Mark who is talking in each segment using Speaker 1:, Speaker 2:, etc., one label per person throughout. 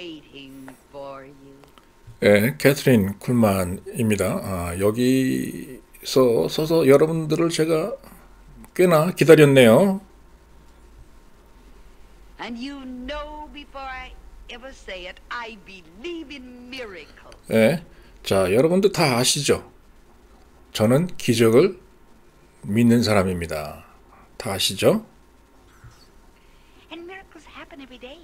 Speaker 1: waiting for you.
Speaker 2: 예, 캐트린 쿨만입니다. 여기서 서서 여러분들을 제가 꽤나 기다렸네요.
Speaker 1: And you know before I ever say it, I believe in miracles.
Speaker 2: 예, 자, 여러분들 다 아시죠? 저는 기적을 믿는 사람입니다. 다 아시죠?
Speaker 1: And miracles happen every day.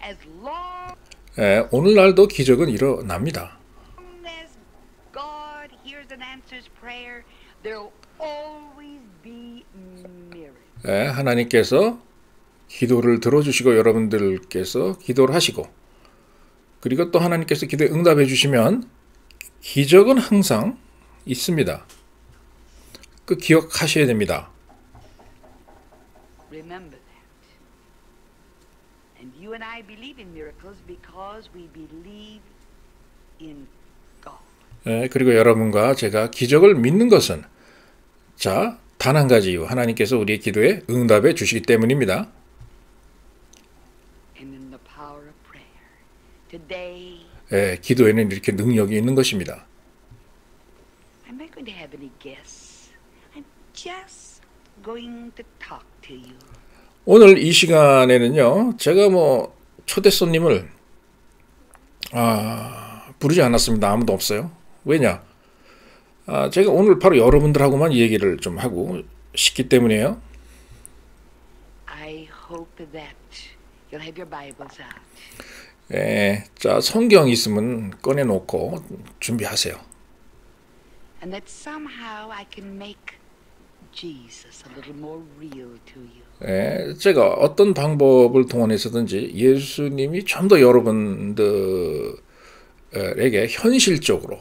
Speaker 1: As long
Speaker 2: 예, 오늘날도 기적은 일어납니다.
Speaker 1: as God hears and answers prayer, there'll always be miracles.
Speaker 2: 예, 하나님께서 기도를 들어주시고 여러분들께서 기도를 하시고 그리고 또 하나님께서 기도에 응답해 주시면 기적은 항상 있습니다. 그 기억하셔야 됩니다.
Speaker 1: Remember that. And you and I believe in miracles because we believe in God.
Speaker 2: 예, 그리고 여러분과 제가 기적을 믿는 것은 자, 단 한 가지 이유 하나님께서 우리의 기도에 응답해 주시기 때문입니다.
Speaker 1: And in the power of prayer. Today,
Speaker 2: 예, 기도에는 이렇게 능력이 있는 것입니다.
Speaker 1: I'm not going to have any guests. I'm just going to talk to you.
Speaker 2: 오늘 이 시간에는요, 제가 초대 손님을 부르지 않았습니다. 아무도 없어요. 왜냐? 제가 오늘 바로 여러분들하고만 얘기를 좀 하고 싶기 때문이에요.
Speaker 1: I hope that you'll have your Bibles out.
Speaker 2: 예, 자, 성경 있으면 꺼내놓고 준비하세요.
Speaker 1: And that somehow I can make Jesus a little more real to you.
Speaker 2: 예, 제가 어떤 방법을 동원해서든지 예수님이 좀 더 여러분들에게 현실적으로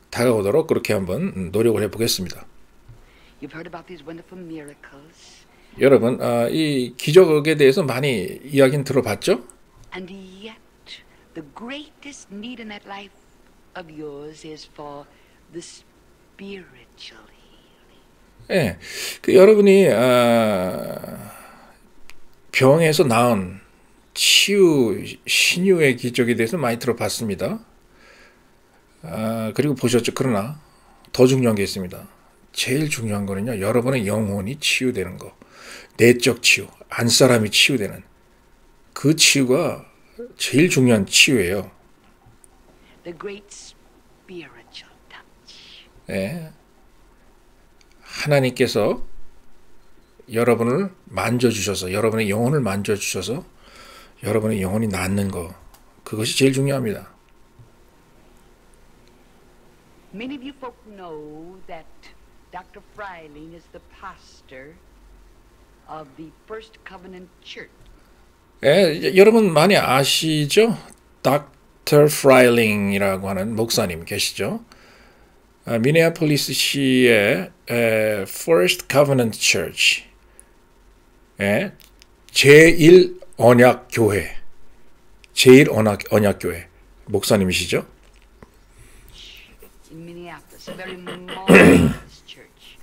Speaker 2: 다가오도록 그렇게 한번 노력을 해보겠습니다.
Speaker 1: You've heard about these wonderful miracles.
Speaker 2: 여러분, 이 기적에 대해서 많이 이야기는 들어봤죠?
Speaker 1: And yet, the greatest need in that life of yours is for the spiritual healing.
Speaker 2: 예, 여러분이 병에서 나은 치유, 신유의 기적에 대해서 많이 들어봤습니다. 그리고 보셨죠. 그러나 더 중요한 게 있습니다. 제일 중요한 거는요, 여러분의 영혼이 치유되는 거, 내적 치유, 안사람이 치유되는 그 치유가 제일 중요한 치유예요.
Speaker 1: The great spiritual touch.
Speaker 2: 예. 하나님께서 여러분을 만져주셔서 여러분의 영혼을 만져주셔서 여러분의 영혼이 낫는 거 그것이 제일 중요합니다.
Speaker 1: Many of you folk know that Dr. Freiling is the pastor of the First Covenant Church.
Speaker 2: 예, 여러분 많이 아시죠? 닥터 프라일링이라고 하는 목사님 계시죠? 미네아폴리스시의 First Covenant Church 제1 언약 교회 제1 언약 교회 목사님이시죠?
Speaker 1: In Minneapolis, a very modernist church,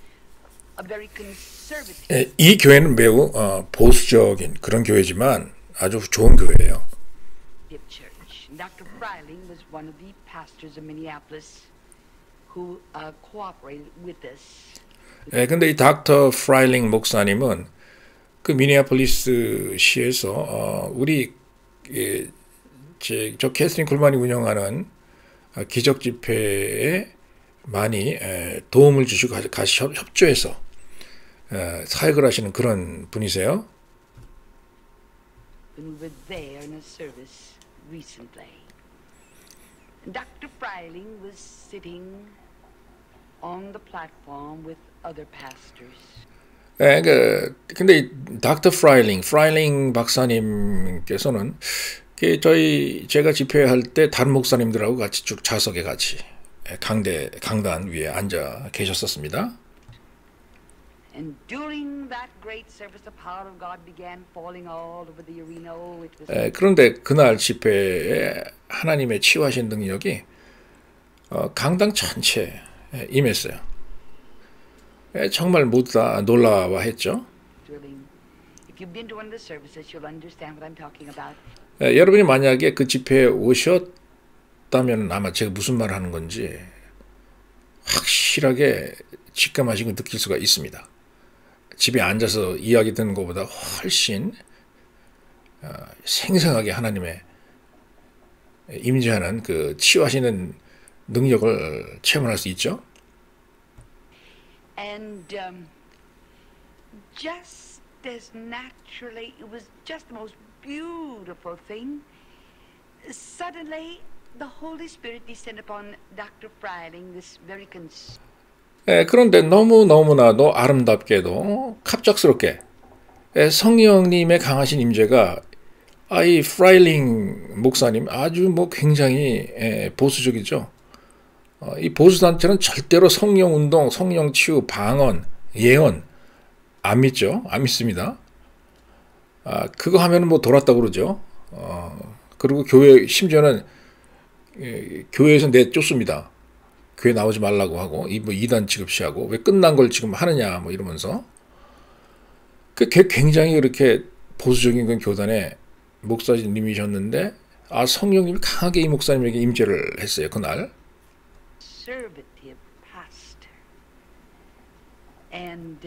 Speaker 1: a very conservative.
Speaker 2: 이 교회는 매우 보수적인 그런 교회지만 아주 좋은 교회예요.
Speaker 1: Church. Dr. Freiling was one of the pastors of Minneapolis who cooperated with us.
Speaker 2: 근데 이 닥터 프라일링 목사님은 그 미니애폴리스 시에서 우리 저 캐스린 콜만이 운영하는 기적 집회에 많이 도움을 주시고 같이 협조해서 사역을 하시는 그런 분이세요.
Speaker 1: When we were there in a service recently, and Dr. Freiling was sitting on the platform with other pastors.
Speaker 2: 근데 이 닥터 프라일링 박사님께서는 제가 집회할 때 다른 목사님들하고 같이 쭉 좌석에 같이 강단 위에 앉아 계셨었습니다.
Speaker 1: And during that great service, the power of God began falling all over the arena. Oh, it was.
Speaker 2: 그런데 그날 집회에 하나님의 치유하신 능력이 강당 전체에 임했어요. 정말 모두 다 놀라워했죠.
Speaker 1: If you've been to one of the services, you'll understand what I'm talking about.
Speaker 2: 여러분이 만약에 그 집회에 오셨다면 아마 제가 무슨 말을 하는 건지 확실하게 직감하시고 느낄 수가 있습니다. 집에 앉아서 이야기 듣는 것보다 훨씬 생생하게 하나님의 임재하는 그 치유하시는 능력을 체험할 수 있죠.
Speaker 1: And just as naturally, it was just the most beautiful thing. Suddenly, the Holy Spirit descended upon Dr. Freiling, this very
Speaker 2: 그런데 너무나도 아름답게도 갑작스럽게 성령님의 강하신 임재가 이 프라일링 목사님 아주 뭐 굉장히 보수적이죠. 이 보수단체는 절대로 성령 운동, 성령 치유, 방언, 예언 안 믿죠. 안 믿습니다. 그거 하면은 뭐 돌았다고 그러죠. 그리고 교회 심지어는 교회에서 내쫓습니다. 교회 나오지 말라고 하고 뭐 이단 취급시하고 왜 끝난 걸 지금 하느냐 뭐 이러면서 굉장히 그렇게 보수적인 그 교단의 목사님이셨는데 성령님이 강하게 이 목사님에게 임재를 했어요. 그날.
Speaker 1: conservative pastor. And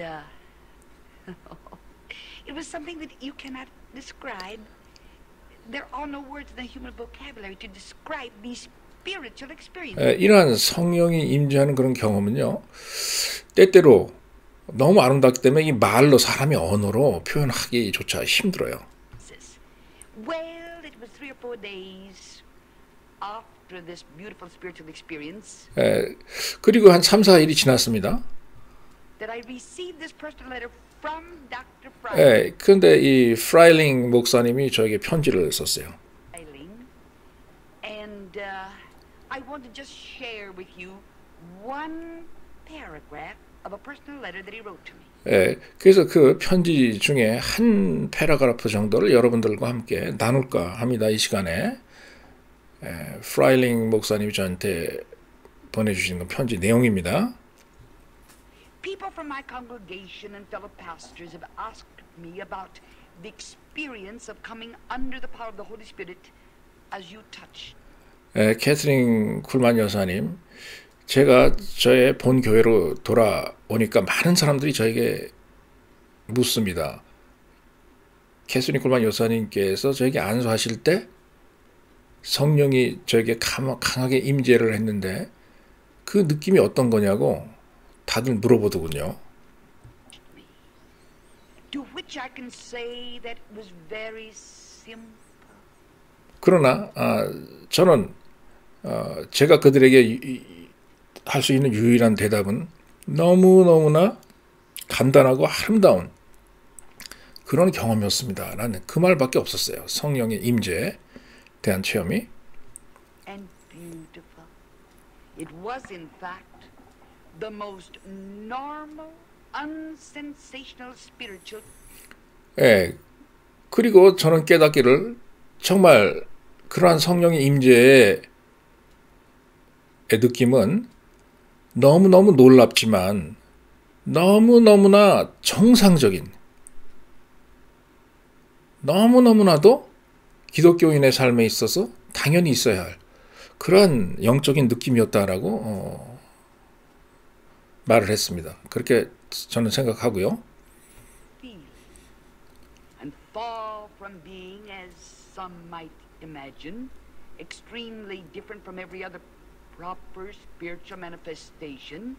Speaker 1: it was something that you cannot describe. There are no words in the human vocabulary to describe these spiritual experiences.
Speaker 2: 이러한 성령이 임재하는 그런 경험은요. 때때로 너무 아름답기 때문에 이 말로 사람의 언어로 표현하기조차 힘들어요.
Speaker 1: Well, it was 3 or 4 days after this beautiful spiritual experience.
Speaker 2: 그리고 한 3, 4일이 지났습니다.
Speaker 1: That I received this personal letter from Dr. Freiling.
Speaker 2: 그런데 이 프라일링 목사님이 저에게 편지를 썼어요.
Speaker 1: And I want to just share with you one paragraph of a personal letter that he wrote to me.
Speaker 2: 그래서 그 편지 중에 한 패러그래프 정도를 여러분들과 함께 나눌까 합니다. 이 시간에 프라일링 목사님이 저한테 보내주신 그 편지 내용입니다.
Speaker 1: People from my congregation and fellow pastors have asked me about the experience of coming under the power of the Holy Spirit as you touched.
Speaker 2: 캐서린 쿨만 여사님, 제가 저의 본 교회로 돌아오니까 많은 사람들이 저에게 묻습니다. 캐서린 쿨만 여사님께서 저에게 안수하실 때 성령이 저에게 강하게 임재를 했는데 그 느낌이 어떤 거냐고 다들 물어보더군요.
Speaker 1: To which I can say that it was very simple.
Speaker 2: 그러나 저는 제가 그들에게 할 수 있는 유일한 대답은 너무나 간단하고 아름다운 그런 경험이었습니다. 라는 그 말밖에 없었어요. 성령의 임재에 대한 체험이.
Speaker 1: And beautiful. It was in fact the most normal, unsensational spiritual.
Speaker 2: 그리고 저는 깨닫기를 정말 그러한 성령의 임재의 느낌은 너무너무 놀랍지만 너무너무나 정상적인, 너무너무나도 기독교인의 삶에 있어서 당연히 있어야 할 그러한 영적인 느낌이었다라고 말을 했습니다. 그렇게 저는 생각하고요.
Speaker 1: And far from being, as some might imagine, extremely different from every other proper spiritual manifestation.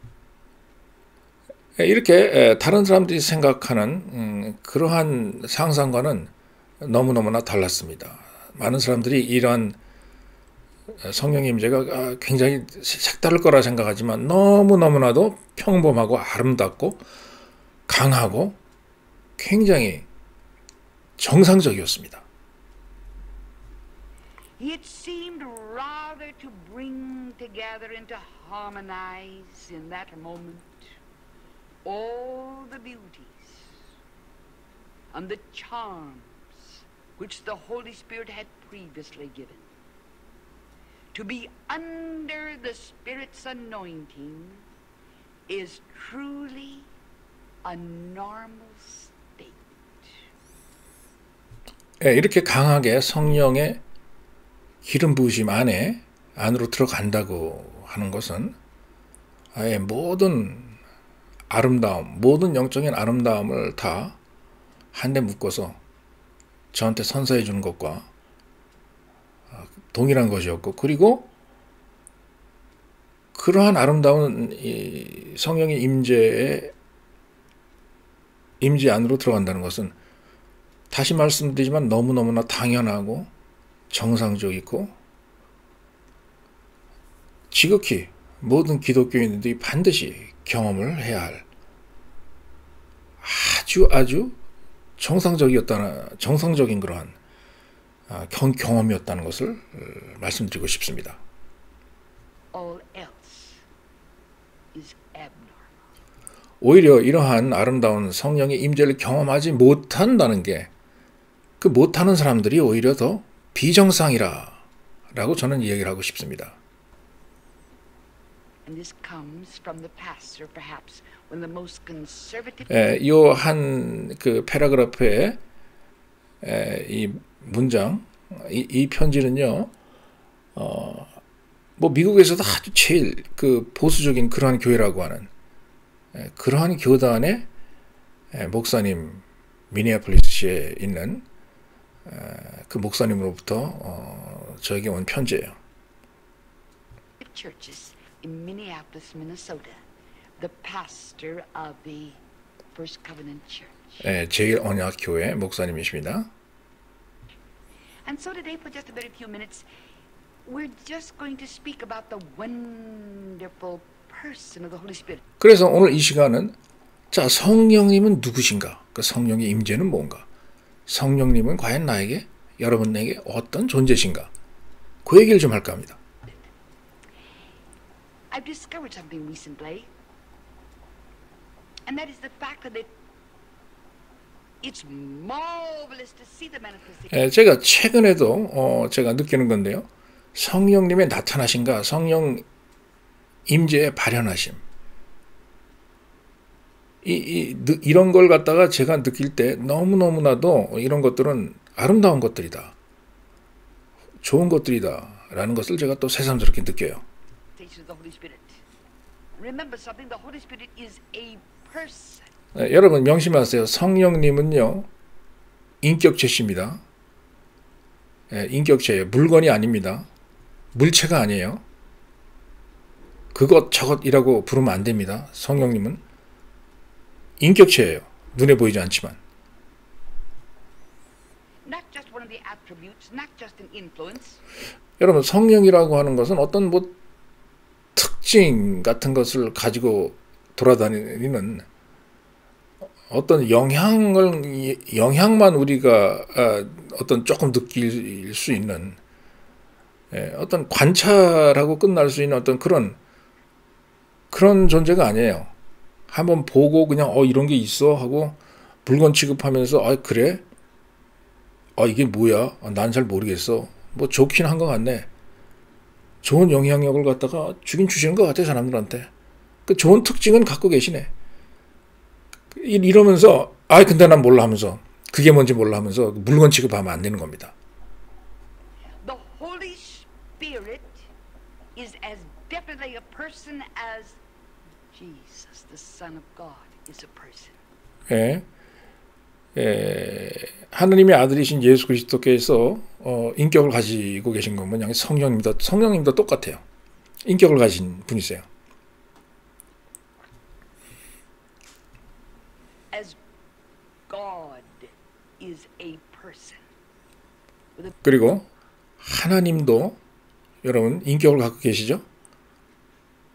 Speaker 2: 이렇게 다른 사람들이 생각하는 그러한 상상과는 너무너무나 달랐습니다. 많은 사람들이 이러한 성령의 임재가 굉장히 색다를 거라 생각하지만 너무너무나도 평범하고 아름답고 강하고 굉장히 정상적이었습니다.
Speaker 1: It seemed rather to bring together and to harmonize in that moment all the beauties and the charms which the Holy Spirit had previously given. To be under the Spirit's anointing is truly a normal state.
Speaker 2: 이렇게 강하게 성령의 기름 부으심 안으로 들어간다고 하는 것은 아예 모든 아름다움, 모든 영적인 아름다움을 다 한데 묶어서 저한테 선사해 주는 것과 동일한 것이었고, 그리고 그러한 아름다운 이 성령의 임재 안으로 들어간다는 것은 다시 말씀드리지만 너무너무나 당연하고 정상적이고 지극히 모든 기독교인들이 반드시 경험을 해야 할 아주 정상적인 그러한 경험이었다는 것을 말씀드리고 싶습니다.
Speaker 1: All else is abnormal.
Speaker 2: 오히려 이러한 아름다운 성령의 임재를 경험하지 못한다는 게, 그 못하는 사람들이 오히려 더 비정상이라고 저는 이야기를 하고 싶습니다.
Speaker 1: And this comes from the pastor, perhaps, when the most conservative.
Speaker 2: 이 한 그 패러그래프의 이 문장, 이 편지는요, 뭐 미국에서도 아주 제일 그 보수적인 그러한 교회라고 하는 그러한 교단의 목사님, 미니애폴리스에 있는 그 목사님으로부터 저에게 온 편지예요.
Speaker 1: Churches in Minneapolis, Minnesota, the pastor of the First Covenant Church.
Speaker 2: 제일 언약 교회 목사님이십니다.
Speaker 1: And so today, for just a very few minutes, we're just going to speak about the wonderful person of the Holy Spirit.
Speaker 2: 그래서 오늘 이 시간은 자, 성령님은 누구신가? 그 성령의 임재는 뭔가? 성령님은 과연 나에게, 여러분에게 어떤 존재신가? 그 얘기를 좀 할까 합니다.
Speaker 1: I've discovered something recently, and that is the fact that it's marvelous to see the manifestation.
Speaker 2: 제가 최근에도 제가 느끼는 건데요. 성령님의 나타나심과 성령 임재의 발현하심. 이런 걸 갖다가 제가 느낄 때 너무너무나도 이런 것들은 아름다운 것들이다. 좋은 것들이다. 라는 것을 제가 또 새삼스럽게 느껴요.
Speaker 1: Of the Holy Spirit. Remember something, the Holy Spirit is a person.
Speaker 2: 여러분 명심하세요. 성령님은요, 인격체십니다. 인격체예요. 물건이 아닙니다. 물체가 아니에요. 그것 저것이라고 부르면 안 됩니다. 성령님은 인격체예요. 눈에 보이지 않지만.
Speaker 1: Not just one of the attributes, not just an influence.
Speaker 2: 여러분 성령이라고 하는 것은 어떤 뭐 특징 같은 것을 가지고 돌아다니는 어떤 영향만 우리가 어떤 조금 느낄 수 있는 어떤 관찰하고 끝날 수 있는 어떤 그런 존재가 아니에요. 한번 보고 그냥 이런 게 있어 하고 물건 취급하면서 그래? 이게 뭐야? 난 잘 모르겠어. 뭐 좋긴 한 것 같네. 좋은 영향력을 갖다가 주긴 주시는 것 같아, 사람들한테. 그 좋은 특징은 갖고 계시네. 이러면서 근데 난 몰라 하면서, 그게 뭔지 몰라 하면서 물건 취급하면 안 되는 겁니다.
Speaker 1: The Holy Spirit is as definitely a person as Jesus, the Son of God, is a person.
Speaker 2: 하느님의 아들이신 예수 그리스도께서 인격을 가지고 계신 건 뭐냐? 성령님도 똑같아요. 인격을 가진 분이세요.
Speaker 1: As God is a person.
Speaker 2: 그리고 하나님도 여러분 인격을 갖고 계시죠?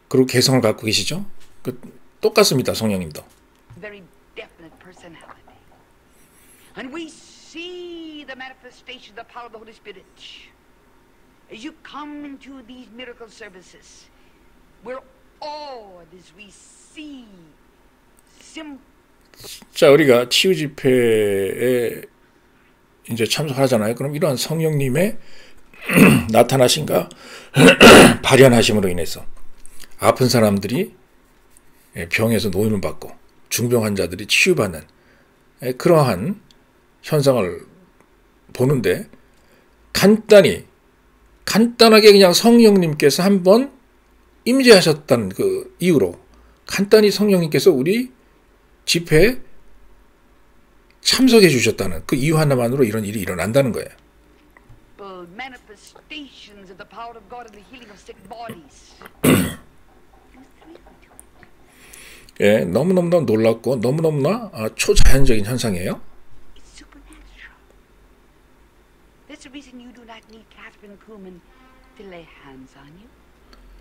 Speaker 2: 그리고 개성을 갖고 계시죠? 똑같습니다. 성령님도.
Speaker 1: Very definite personality. And we see the manifestation of the power of the Holy Spirit as you come into these miracle services. We're awed as we see
Speaker 2: 자, 우리가 치유 집회에 이제 참석하잖아요. 그럼 이러한 성령님의 나타나심과 발현하심으로 인해서 아픈 사람들이 병에서 노임을 받고 중병 환자들이 치유받는 그러한 현상을 보는데 간단하게 그냥 성령님께서 한번 임재하셨다는 그 이유로 간단히 성령님께서 우리 집회에 참석해 주셨다는 그 이유 하나만으로 이런 일이 일어난다는 거예요.
Speaker 1: Manifestations of the power of God and the healing of sick bodies.
Speaker 2: 예, 너무너무나 놀랍고 너무너무나 초자연적인 현상이에요.
Speaker 1: It's supernatural. That's the reason you do not need Catherine Kuhlman to lay hands on you.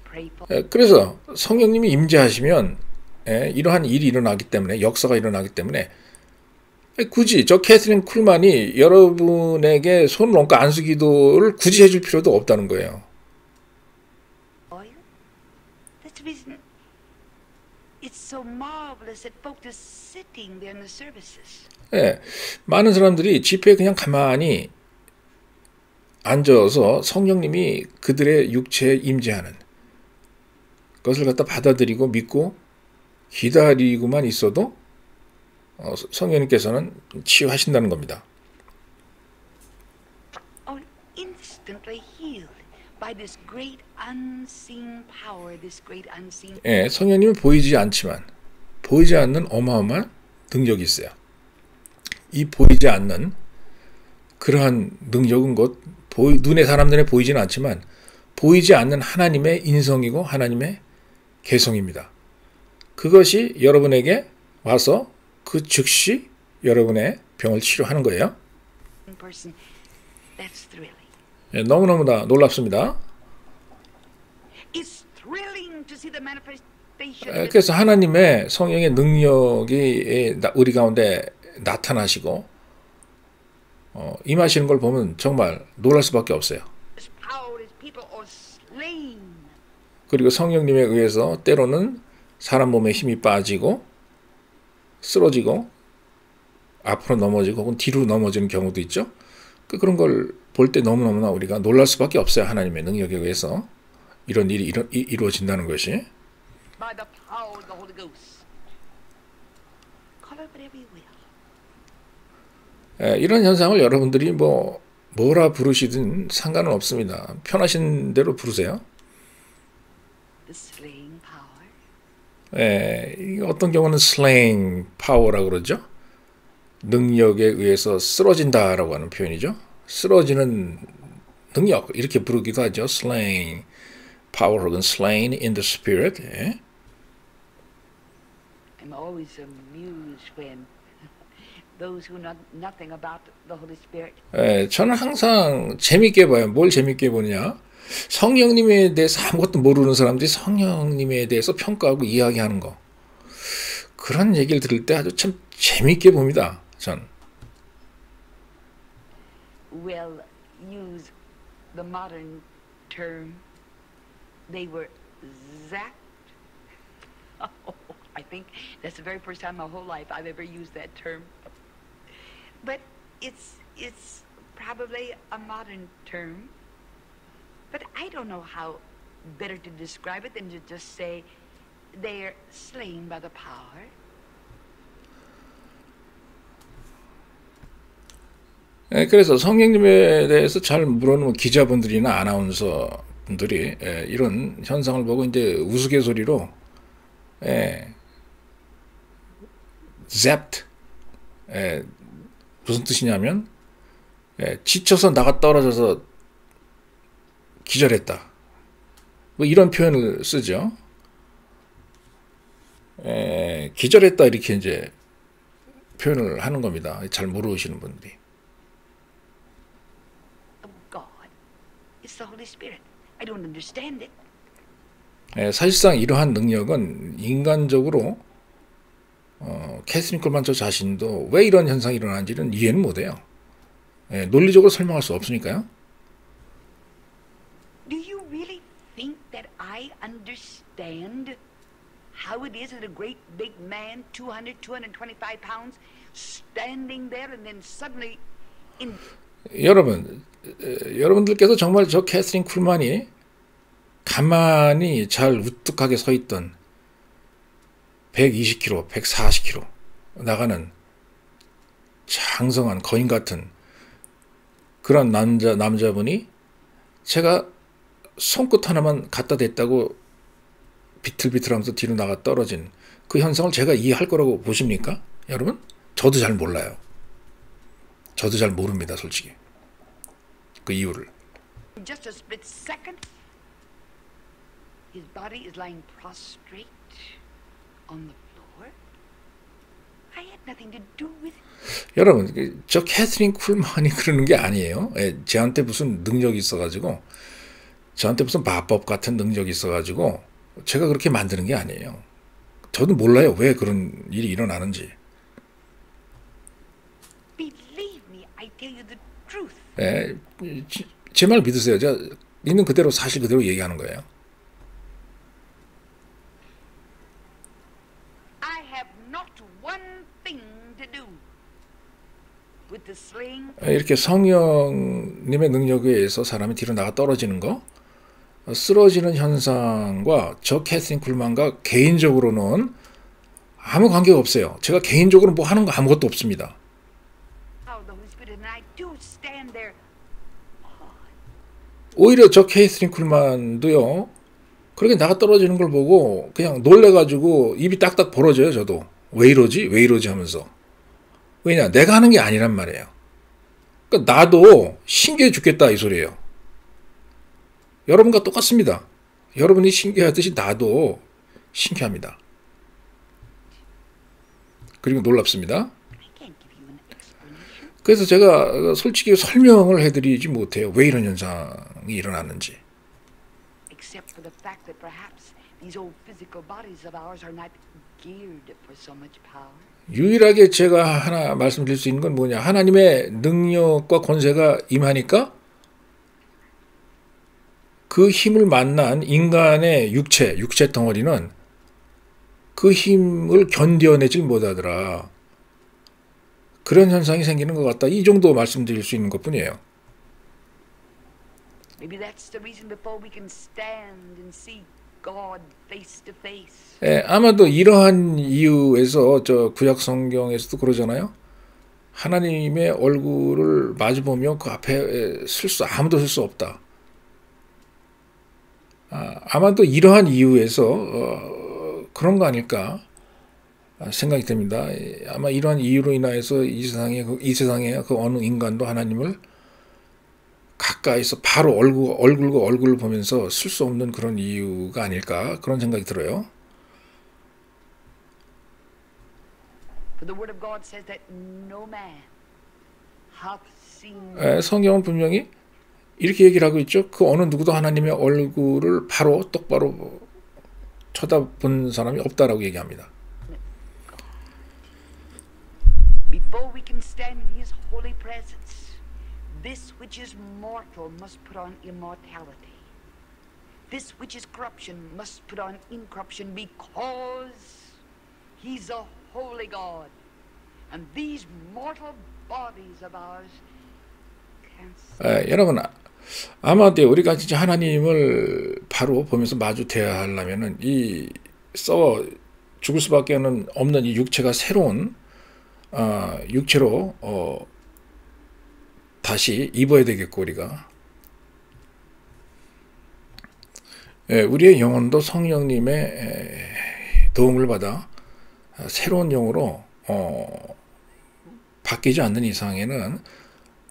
Speaker 1: Pray for.
Speaker 2: 예, 그래서 성령님이 임재하시면 이러한 일이 일어나기 때문에 역사가 일어나기 때문에 굳이 저 캐서린 쿨만이 여러분에게 손을 얹고 안수기도를 굳이 해줄 필요도 없다는 거예요.
Speaker 1: That's the reason it's so marvelous that folks are sitting there in the services.
Speaker 2: 예, 많은 사람들이 집회에 그냥 가만히 앉아서 성령님이 그들의 육체에 임재하는 것을 갖다 받아들이고 믿고 기다리고만 있어도 성령님께서는 치유하신다는 겁니다.
Speaker 1: Instantly healed by this great unseen power, this great unseen.
Speaker 2: 예, 성령님은 보이지 않지만 보이지 않는 어마어마한 능력이 있어요. 이 보이지 않는 그러한 능력은 곧 눈에 사람 눈에 보이지는 않지만 보이지 않는 하나님의 인성이고 하나님의 개성입니다. 그것이 여러분에게 와서 그 즉시 여러분의 병을 치료하는 거예요.
Speaker 1: That's thrilling.
Speaker 2: 예, 너무너무나 놀랍습니다.
Speaker 1: It's thrilling to see the manifestation.
Speaker 2: 그래서 하나님의 성령의 능력이 우리 가운데 나타나시고 임하시는 걸 보면 정말 놀랄 수밖에 없어요.
Speaker 1: This power is people are slain.
Speaker 2: 그리고 성령님에 의해서 때로는 사람 몸에 힘이 빠지고 쓰러지고 앞으로 넘어지고 혹은 뒤로 넘어지는 경우도 있죠. 그런 걸 볼 때 너무너무나 우리가 놀랄 수밖에 없어요. 하나님의 능력에 의해서 이런 일이 이루어진다는 것이.
Speaker 1: By the power of the Holy Ghost. Call it whatever you will.
Speaker 2: 이런 현상을 여러분들이 뭐라 부르시든 상관은 없습니다. 편하신 대로 부르세요.
Speaker 1: The slaying power.
Speaker 2: 어떤 경우는 slaying power라고 그러죠. 능력에 의해서 쓰러진다라고 하는 표현이죠. 쓰러지는 능력 이렇게 부르기도 하죠. slaying power 혹은 slain in the spirit. 예.
Speaker 1: I'm always amused when those who know nothing about the Holy Spirit.
Speaker 2: 저는 항상 재밌게 봐요. 뭘 재밌게 보냐? 성령님에 대해서 아무것도 모르는 사람들이 성령님에 대해서 평가하고 이야기하는 거. 그런 얘기를 들을 때 아주 참 재밌게 봅니다. 전.
Speaker 1: Well, use the modern term. They were zapped. Oh, I think that's the very first time in my whole life I've ever used that term. But it's probably a modern term. But I don't know how better to describe it than to just say they're slain by the power.
Speaker 2: 그래서 성령님에 대해서 잘 모르는 기자분들이나 아나운서 분들이 이런 현상을 보고 이제 우스갯소리로 zapped 무슨 뜻이냐면 지쳐서 나가 떨어져서 기절했다. 뭐 이런 표현을 쓰죠. 기절했다 이렇게 이제 표현을 하는 겁니다. 잘 모르시는 분들이.
Speaker 1: It's the Holy Spirit. I don't understand it.
Speaker 2: 사실상 이러한 능력은 인간적으로 캐서린 콜만 저 자신도 왜 이런 현상이 일어나는지는 이해는 못해요. 논리적으로 설명할 수 없으니까요.
Speaker 1: Do you really think that I understand how it is that a great big man, 225 pounds, standing there and then suddenly in
Speaker 2: 여러분들께서 정말 저 캐서린 쿨만이 가만히 잘 우뚝하게 서 있던 120kg, 140kg 나가는 장성한 거인 같은 그런 남자분이 제가 손끝 하나만 갖다 댔다고 비틀비틀하면서 뒤로 나가 떨어진 그 현상을 제가 이해할 거라고 보십니까? 여러분? 저도 잘 몰라요. 저도 잘 모릅니다, 솔직히. 그 이유를.
Speaker 1: In just a split second, his body is lying prostrate on the floor. I had nothing to do with it.
Speaker 2: 여러분, 저 캐서린 쿨만이 그러는 게 아니에요. 저한테 무슨 능력이 있어가지고, 저한테 무슨 마법 같은 능력이 있어가지고, 제가 그렇게 만드는 게 아니에요. 저도 몰라요. 왜 그런 일이 일어나는지.
Speaker 1: Believe me, I tell you the truth.
Speaker 2: 제 말 믿으세요. 제가 있는 그대로 사실 그대로 얘기하는 거예요.
Speaker 1: I have not one thing to do with the slaying.
Speaker 2: 이렇게 성령님의 능력에 의해서 사람이 뒤로 나가 떨어지는 거, 쓰러지는 현상과 저 캐서린 쿨만과 개인적으로는 아무 관계가 없어요. 제가 개인적으로 뭐 하는 거 아무것도 없습니다.
Speaker 1: How the Holy Spirit and I do stand there.
Speaker 2: 오히려 저 캐서린 쿨만도요, 그렇게 나가 떨어지는 걸 보고 그냥 놀래가지고 입이 딱딱 벌어져요. 저도 왜 이러지? 왜 이러지? 하면서. 왜냐? 내가 하는 게 아니란 말이에요. 그러니까 나도 신기해 죽겠다 이 소리예요. 여러분과 똑같습니다. 여러분이 신기하듯이 나도 신기합니다. 그리고 놀랍습니다.
Speaker 1: I can't give you an explanation.
Speaker 2: 그래서 제가 솔직히 설명을 해드리지 못해요. 왜 이런 현상이 일어났는지.
Speaker 1: Except for the fact that perhaps these old physical bodies of ours are not geared for so much power.
Speaker 2: 유일하게 제가 하나 말씀드릴 수 있는 건 뭐냐. 하나님의 능력과 권세가 임하니까 그 힘을 만난 인간의 육체 덩어리는 그 힘을 견뎌내질 못하더라. 그런 현상이 생기는 것 같다. 이 정도 말씀드릴 수 있는 것뿐이에요.
Speaker 1: Maybe that's the reason before we can stand and see God face to face.
Speaker 2: 아마도 이러한 이유에서 저 구약 성경에서도 그러잖아요. 하나님의 얼굴을 마주보며 그 앞에 아무도 설 수 없다. 아마도 이러한 이유에서 그런 거 아닐까 생각이 듭니다. 아마 이러한 이유로 인하여서 이 세상에 그 어느 인간도 하나님을 가까이서 바로 얼굴과 얼굴을 보면서 쓸 수 없는 그런 이유가 아닐까 그런 생각이 들어요.
Speaker 1: For the word of God says that no man hath seen.
Speaker 2: 성경은 분명히 이렇게 얘기를 하고 있죠. 그 어느 누구도 하나님의 얼굴을 바로 똑바로 쳐다본 사람이 없다라고 얘기합니다.
Speaker 1: Before we can stand in His holy presence, this which is mortal must put on immortality. This which is corruption must put on incorruption, because He's a holy God, and these mortal bodies of ours can't.
Speaker 2: 여러분, 아마도 우리가 진짜 하나님을 바로 보면서 마주 대해야 하려면은 이 썩어 죽을 수밖에 없는 이 육체가 새로운 육체로 다시 입어야 되겠고 우리가 우리의 영혼도 성령님의 도움을 받아 새로운 영으로 바뀌지 않는 이상에는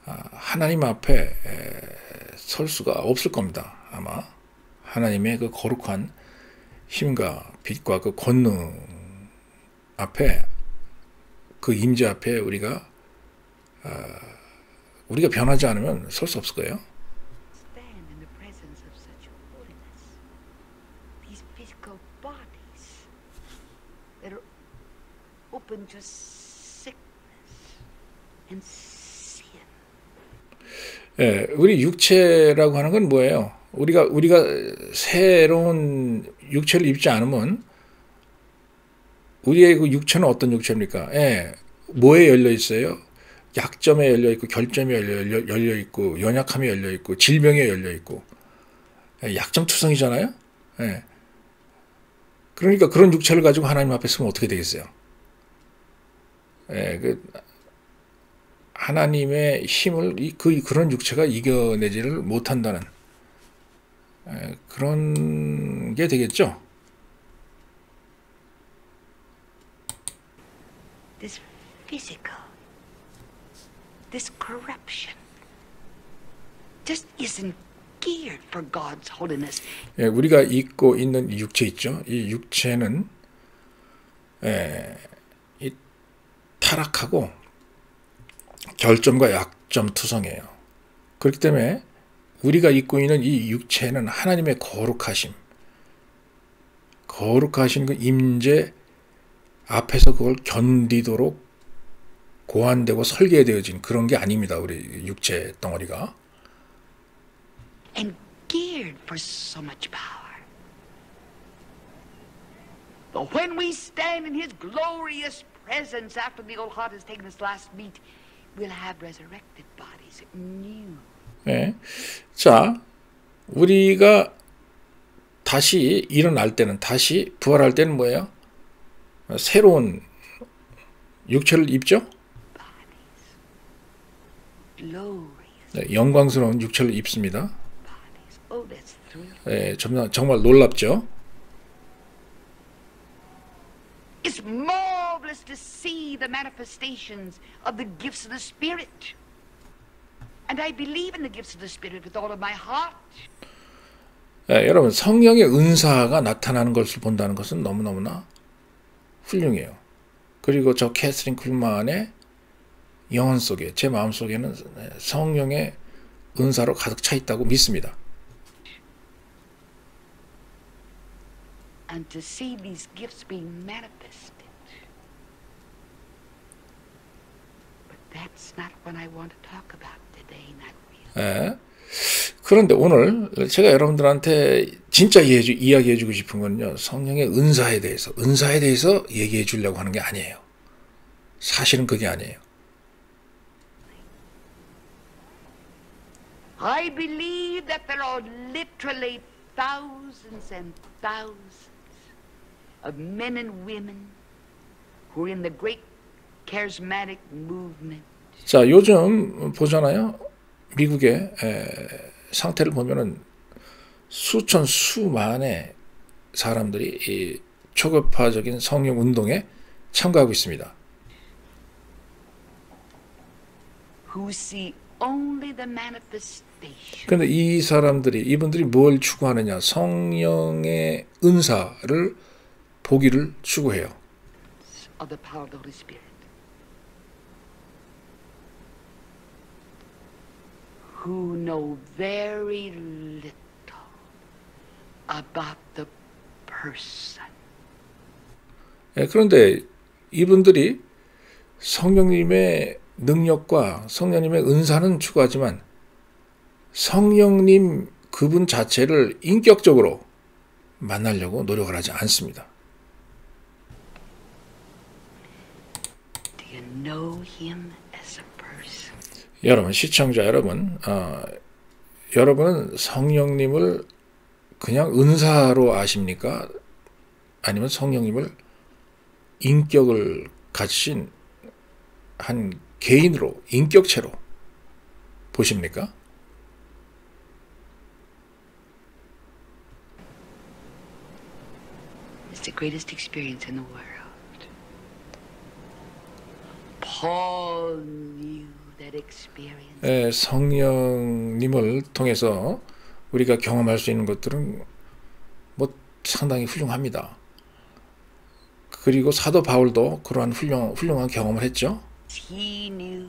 Speaker 2: 하나님 앞에 설 수가 없을 겁니다. 아마 하나님의 그 거룩한 힘과 빛과 그 권능 앞에 그 임재 앞에 우리가 변하지 않으면 설 수 없을 거예요.
Speaker 1: Stand in the presence of such holiness. These physical bodies that are open to sickness and sin.
Speaker 2: 우리 육체라고 하는 건 뭐예요? 우리가 새로운 육체를 입지 않으면 우리의 그 육체는 어떤 육체입니까? 뭐에 열려 있어요? 약점에 열려 있고 결점에 열려 있고 연약함에 열려 있고 질병에 열려 있고 약점 투성이잖아요. 그러니까 그런 육체를 가지고 하나님 앞에 서면 어떻게 되겠어요? 하나님의 힘을 그런 육체가 이겨내지를 못한다는 그런 게 되겠죠.
Speaker 1: This physical, this corruption just isn't geared for God's holiness.
Speaker 2: 우리가 입고 있는 이 육체 있죠. 이 육체는 이 타락하고 결점과 약점 투성이에요. 그렇기 때문에 우리가 입고 있는 이 육체는 하나님의 거룩하신 그 임재 앞에서 그걸 견디도록 고안되고 설계되어진 그런 게 아닙니다. 우리 육체 덩어리가.
Speaker 1: And geared for so much power. But when we stand in His glorious presence after the old heart has taken its last beat, we'll have resurrected bodies, new.
Speaker 2: 네. 자, 우리가 다시 일어날 때는, 다시 부활할 때는 뭐예요? 새로운 육체를 입죠? 네, 영광스러운 육체를 입습니다. 네, 정말 놀랍죠?
Speaker 1: It's marvelous to see the manifestations of the gifts of the Spirit. And I believe in the gifts of the Spirit with all of my heart.
Speaker 2: 네, 여러분, 성령의 은사가 나타나는 것을 본다는 것은 너무너무나 훌륭해요. 그리고 저 캐서린 쿨만의 영혼 속에, 제 마음 속에는 성령의 은사로 가득 차 있다고 믿습니다.
Speaker 1: And to see these gifts being manifested. But that's not what I want to talk about today, not really.
Speaker 2: 그런데 오늘 제가 여러분들한테 진짜 이야기해 주고 싶은 건요. 성령의 은사에 대해서 얘기해 주려고 하는 게 아니에요. 사실은 그게 아니에요.
Speaker 1: I believe that there are literally thousands and thousands of men and women who are in the great charismatic movement.
Speaker 2: 자, 요즘 보잖아요. 미국의 상태를 보면은 수천 수만의 사람들이 이 초급파적인 성령 운동에 참가하고 있습니다.
Speaker 1: Who see only the manifestation.
Speaker 2: 그런데 이분들이 뭘 추구하느냐? 성령의 은사를 보기를 추구해요.
Speaker 1: Of the power of the Holy Spirit. Who know very little about the person.
Speaker 2: 그런데 이분들이 성령님의 능력과 성령님의 은사는 추구하지만 성령님 그분 자체를 인격적으로 만나려고 노력을 하지 않습니다.
Speaker 1: Do you know him as a person?
Speaker 2: 여러분, 시청자 여러분, 여러분은 성령님을 그냥 은사로 아십니까? 아니면 성령님을 인격을 가지신 한 개인으로, 인격체로 보십니까?
Speaker 1: It's the greatest experience in the world. Paul knew that experience.
Speaker 2: 성령님을 통해서 우리가 경험할 수 있는 것들은 뭐 상당히 훌륭합니다. 그리고 사도 바울도 그러한 훌륭한 경험을 했죠.
Speaker 1: He knew.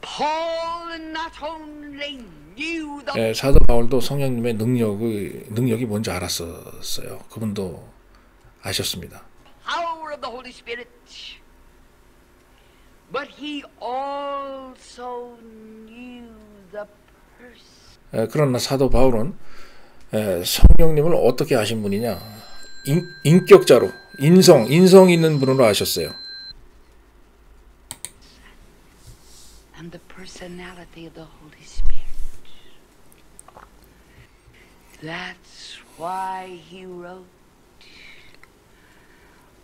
Speaker 1: Paul not only knew the
Speaker 2: 사도 바울도 성령님의 능력이 뭔지 알았었어요. 그분도 아셨습니다.
Speaker 1: power of the Holy Spirit, but he also knew the person.
Speaker 2: 그러나 사도 바울은 성령님을 어떻게 아신 분이냐? 인격자로, 인성 있는 분으로 아셨어요.
Speaker 1: And the personality of the Holy Spirit. That's why he wrote,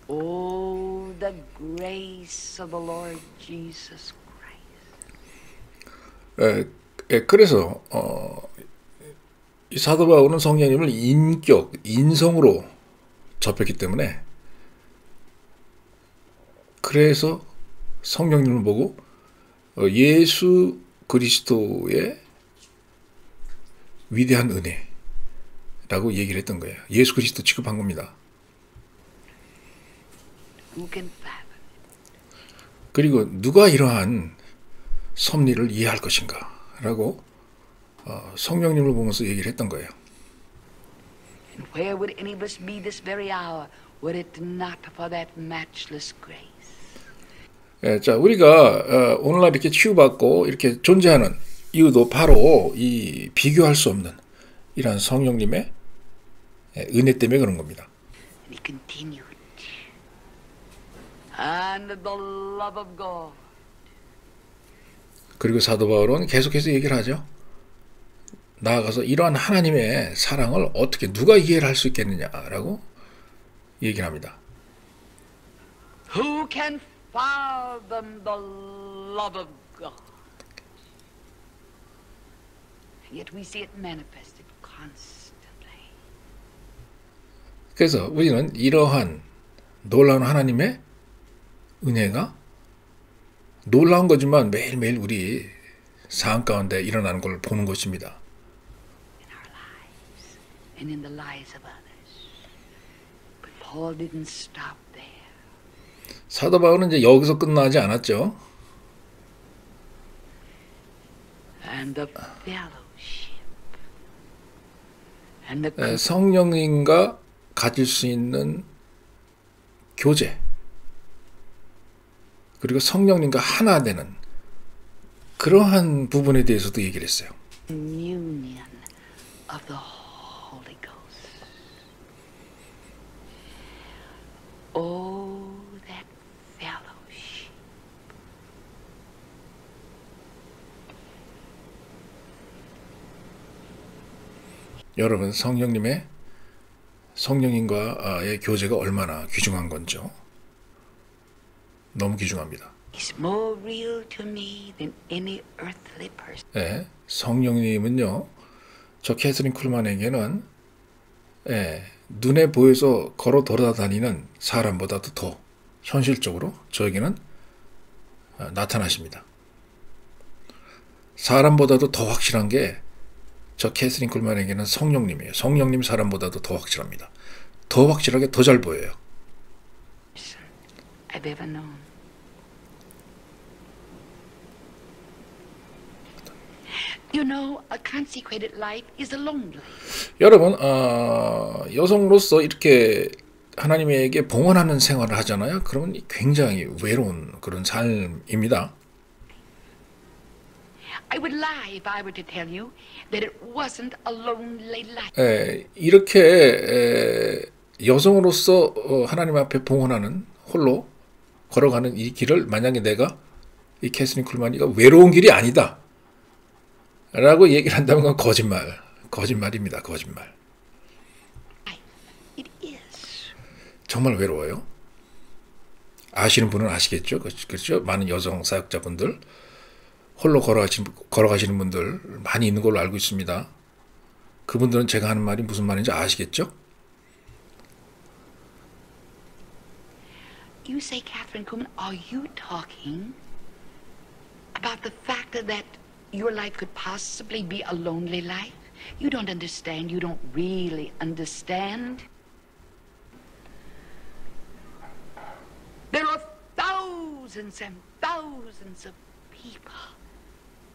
Speaker 1: Oh, the grace of the Lord Jesus Christ.
Speaker 2: 그래서 이 사도 바울은 성령님을 인성으로 접했기 때문에 그래서 성령님을 보고 예수 그리스도의 위대한 은혜라고 얘기를 했던 거예요. 예수 그리스도 취급한 겁니다.
Speaker 1: Who can fathom?
Speaker 2: 그리고 누가 이러한 섭리를 이해할 것인가 라고 성령님을 보면서 얘기를 했던 거예요.
Speaker 1: And where would any of us be this very hour were it not for that matchless grace?
Speaker 2: 자, 우리가 오늘날 이렇게 치유받고 이렇게 존재하는 이유도 바로 이 비교할 수 없는 이러한 성령님의 은혜 때문에 그런 겁니다.
Speaker 1: And he continued. And the love of God.
Speaker 2: 그리고 사도 바울은 계속해서 얘기를 하죠. 나아가서 이러한 하나님의 사랑을 어떻게 누가 이해를 할 수 있겠느냐라고 얘기를 합니다.
Speaker 1: Who can fathom the love of God? Yet we see it manifested constantly.
Speaker 2: 그래서 우리는 이러한 놀라운 하나님의 은혜가 놀라운 거지만 매일매일 우리 삶 가운데 일어나는 걸 보는 것입니다.
Speaker 1: In our lives and in the lives of others. But Paul didn't stop there.
Speaker 2: 사도 바울은 이제 여기서 끝나지 않았죠.
Speaker 1: And the fellowship. And the
Speaker 2: 성령님과 가질 수 있는 교제 그리고 성령님과 하나 되는 그러한 부분에 대해서도 얘기를 했어요.
Speaker 1: communion of the Holy Ghost. Oh, that fellowship.
Speaker 2: 여러분 성령님과의 교제가 얼마나 귀중한 건죠. 너무 귀중합니다.
Speaker 1: It's more real to me than any earthly person.
Speaker 2: 예, 성령님은요, 저 캐서린 쿨만에게는 눈에 보여서 걸어 돌아다니는 사람보다도 더 현실적으로 저에게는 나타나십니다. 사람보다도 더 확실한 게 저 캐서린 쿨만에게는 성령님이에요. 성령님 사람보다도 더 확실합니다. 더 확실하게 더 잘 보여요.
Speaker 1: I've ever known. You know, a consecrated life is a lonely.
Speaker 2: 여러분, 여성으로서 이렇게 하나님에게 봉헌하는 생활을 하잖아요. 그러면 굉장히 외로운 그런 삶입니다.
Speaker 1: I would lie if I were to tell you that it wasn't a lonely life.
Speaker 2: 이렇게 여성으로서 하나님 앞에 봉헌하는 홀로 걸어가는 이 길을 만약에 내가 이 캐서린 쿨만이가 외로운 길이 아니다 라고 얘기를 한다면 그건 거짓말입니다. 거짓말.
Speaker 1: It is.
Speaker 2: 정말 외로워요. 아시는 분은 아시겠죠. 그렇죠? 많은 여성 사역자분들 홀로 걸어가시는 분들 많이 있는 걸로 알고 있습니다. 그분들은 제가 하는 말이 무슨 말인지 아시겠죠?
Speaker 1: You say, Catherine Kuhlman, are you talking about the fact that your life could possibly be a lonely life? You don't understand. You don't really understand. There are thousands and thousands of people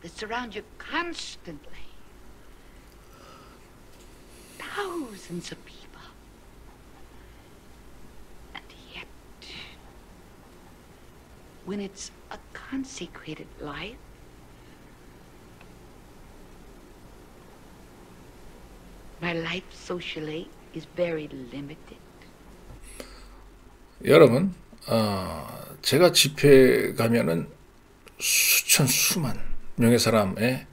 Speaker 1: that surround you constantly. Thousands of people. And yet, when it's a consecrated life, my life socially is very limited.
Speaker 2: 여러분, 제가 집회 가면은 수만 명의 사람에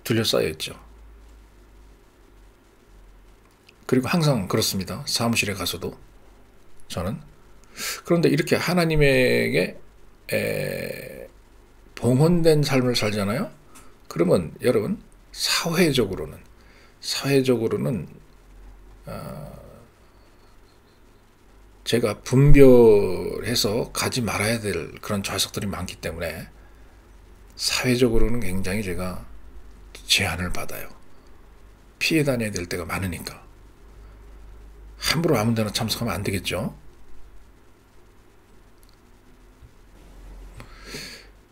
Speaker 2: 둘러싸여 있죠. 그리고 항상 그렇습니다. 사무실에 가서도 저는 그런데 이렇게 하나님에게 봉헌된 삶을 살잖아요. 그러면 여러분 사회적으로는 제가 분별해서 가지 말아야 될 그런 좌석들이 많기 때문에 사회적으로는 굉장히 제가 제한을 받아요. 피해 다녀야 될 때가 많으니까. 함부로 아무 데나 참석하면 안 되겠죠.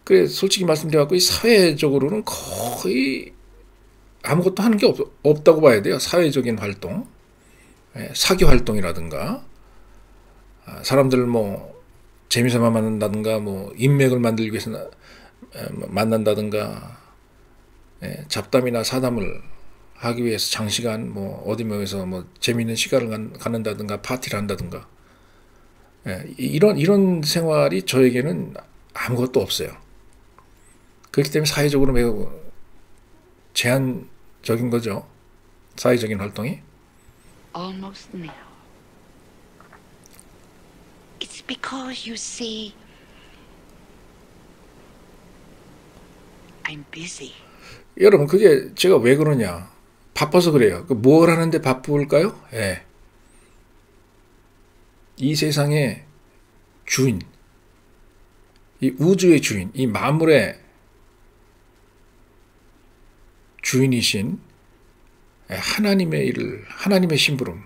Speaker 2: 그래 솔직히 말씀드려갖고 이 사회적으로는 거의 아무것도 하는 게 없다고 봐야 돼요. 사회적인 활동, 사교 활동이라든가, 사람들 뭐 재미삼아 만난다든가, 뭐 인맥을 만들기 위해서 만난다든가, 잡담이나 사담을 하기 위해서 장시간 뭐 어디 모여서 뭐 재미있는 시간을 갖는다든가, 파티를 한다든가, 이런 생활이 저에게는 아무것도 없어요. 그렇기 때문에 사회적으로 매우 제한적인 거죠. 사회적인 활동이.
Speaker 1: Almost now. It's because you see, I'm busy.
Speaker 2: 여러분 그게 제가 왜 그러냐. 바빠서 그래요. 뭘 하는데 바쁠까요? 예. 이 세상의 주인, 이 우주의 주인, 이 만물의 주인이신 하나님의 일을, 하나님의 심부름,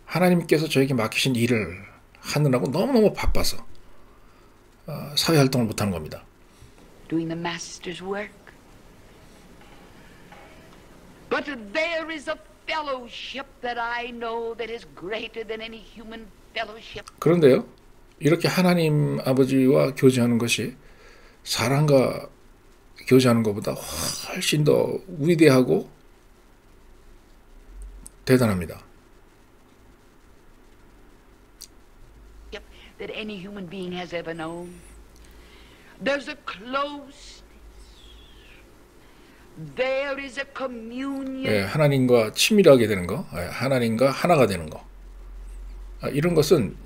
Speaker 2: 하나님께서 저에게 맡기신 일을 하느라고 너무너무 바빠서 사회활동을 못하는 겁니다.
Speaker 1: Doing the master's work. But there is a fellowship that I know that is greater than any human fellowship.
Speaker 2: 그런데요, 이렇게 하나님 아버지와 교제하는 것이 사람과 교제하는 것보다 훨씬 더 위대하고 대단합니다.
Speaker 1: That any human being has ever known. There's a closeness. There is a communion.
Speaker 2: 하나님과 친밀하게 되는 거, 하나님과 하나가 되는 거. 이런 것은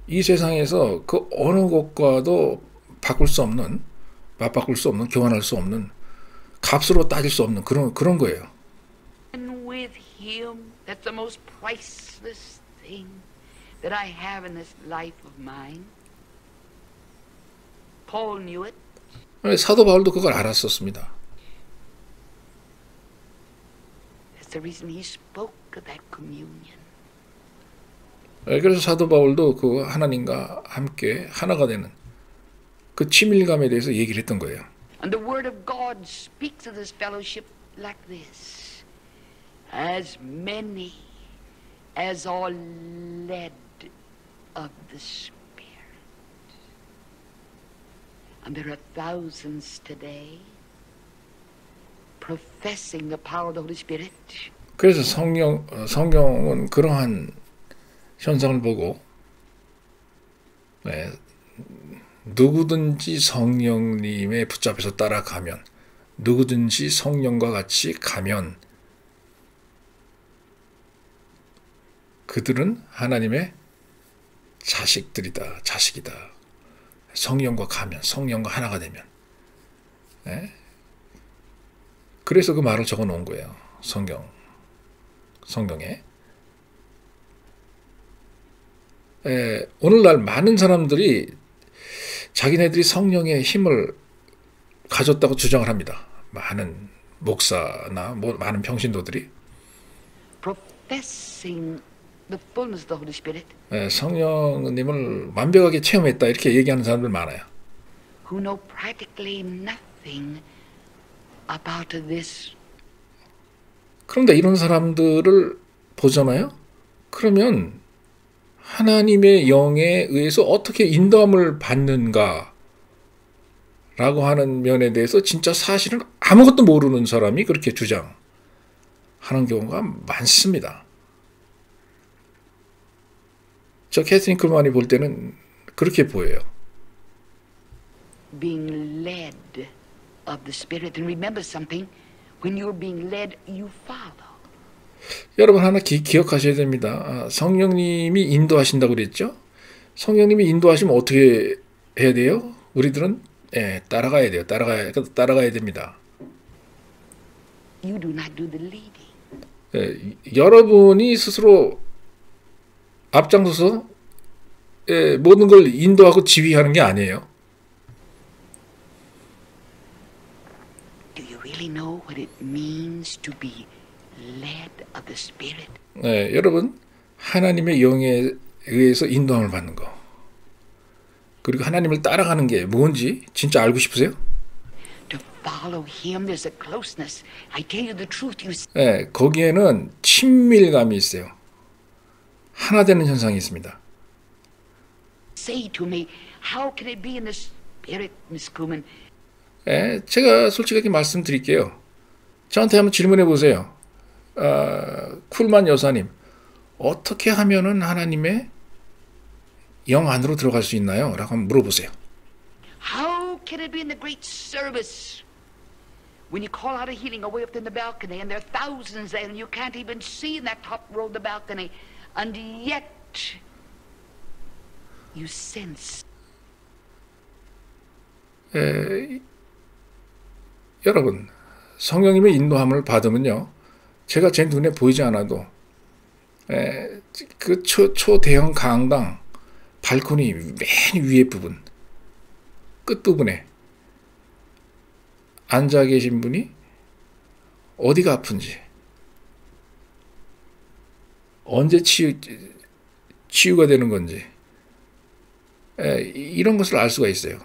Speaker 2: 이 세상에서 그 어느 것과도 맞바꿀 수 없는, 교환할 수 없는, 값으로 따질 수 없는 그런 거예요.
Speaker 1: And with Him, that's the most priceless thing that I have in this life of mine. Paul knew it.
Speaker 2: 사도 바울도 그걸 알았었습니다.
Speaker 1: That's the reason he spoke of that communion.
Speaker 2: 그래서 사도 바울도 그 하나님과 함께 하나가 되는 그 친밀감에 대해서 얘기를 했던 거예요.
Speaker 1: And the Word of God speaks of this fellowship like this: as many as are led of the Spirit. And there are thousands today professing the power of the Holy Spirit.
Speaker 2: 그래서 성경은 그러한 현상을 보고 누구든지 성령님의 붙잡혀서 따라가면, 누구든지 성령과 같이 가면 그들은 하나님의 자식이다. 성령과 가면, 성령과 하나가 되면. 그래서 그 말을 적어 놓은 거예요. 성경에. 오늘날 많은 사람들이 자기네들이 성령의 힘을 가졌다고 주장을 합니다. 많은 목사나 많은 평신도들이
Speaker 1: Professing the fullness of the Holy Spirit.
Speaker 2: 성령님을 완벽하게 체험했다 이렇게 얘기하는 사람들 많아요.
Speaker 1: Who know practically nothing about this.
Speaker 2: 그런데 이런 사람들을 보잖아요. 그러면 하나님의 영에 의해서 어떻게 인도함을 받는가 라고 하는 면에 대해서 진짜 사실은 아무것도 모르는 사람이 그렇게 주장하는 경우가 많습니다. 저 캐서린 클만이 볼 때는 그렇게 보여요.
Speaker 1: Being led of the Spirit. And remember something, when you're being led, you follow.
Speaker 2: 여러분 하나 기억하셔야 됩니다. 성령님이 인도하신다고 그랬죠? 성령님이 인도하시면 어떻게 해야 돼요? 우리들은 따라가야 돼요. 따라가야 됩니다.
Speaker 1: You do not do the leading.
Speaker 2: 여러분이 스스로 앞장서서 모든 걸 인도하고 지휘하는 게 아니에요.
Speaker 1: Do you really know what it means to be led of the Spirit?
Speaker 2: 여러분 하나님의 영에 의해서 인도함을 받는 거, 그리고 하나님을 따라가는 게 뭔지 진짜 알고 싶으세요?
Speaker 1: To follow Him, there's a closeness. I tell you the truth.
Speaker 2: 거기에는 친밀감이 있어요. 하나 되는 현상이 있습니다.
Speaker 1: Say to me, how can it be in the Spirit, Miss Kuhlman?
Speaker 2: 제가 솔직하게 말씀드릴게요. 저한테 한번 질문해 보세요. 쿨만 여사님, 어떻게 하면은 하나님의 영 안으로 들어갈 수 있나요? 라고 한번 물어보세요.
Speaker 1: How can it be in the great service when you call out a healing away up in the balcony and there are thousands there and you can't even see in that top row of the balcony and yet you sense.
Speaker 2: 여러분, 성령님의 인도함을 받으면요, 제가 제 눈에 보이지 않아도 그 초대형 강당 발코니 맨 위에 부분, 끝부분에 앉아 계신 분이 어디가 아픈지, 언제 치유가 되는 건지, 이런 것을 알 수가 있어요.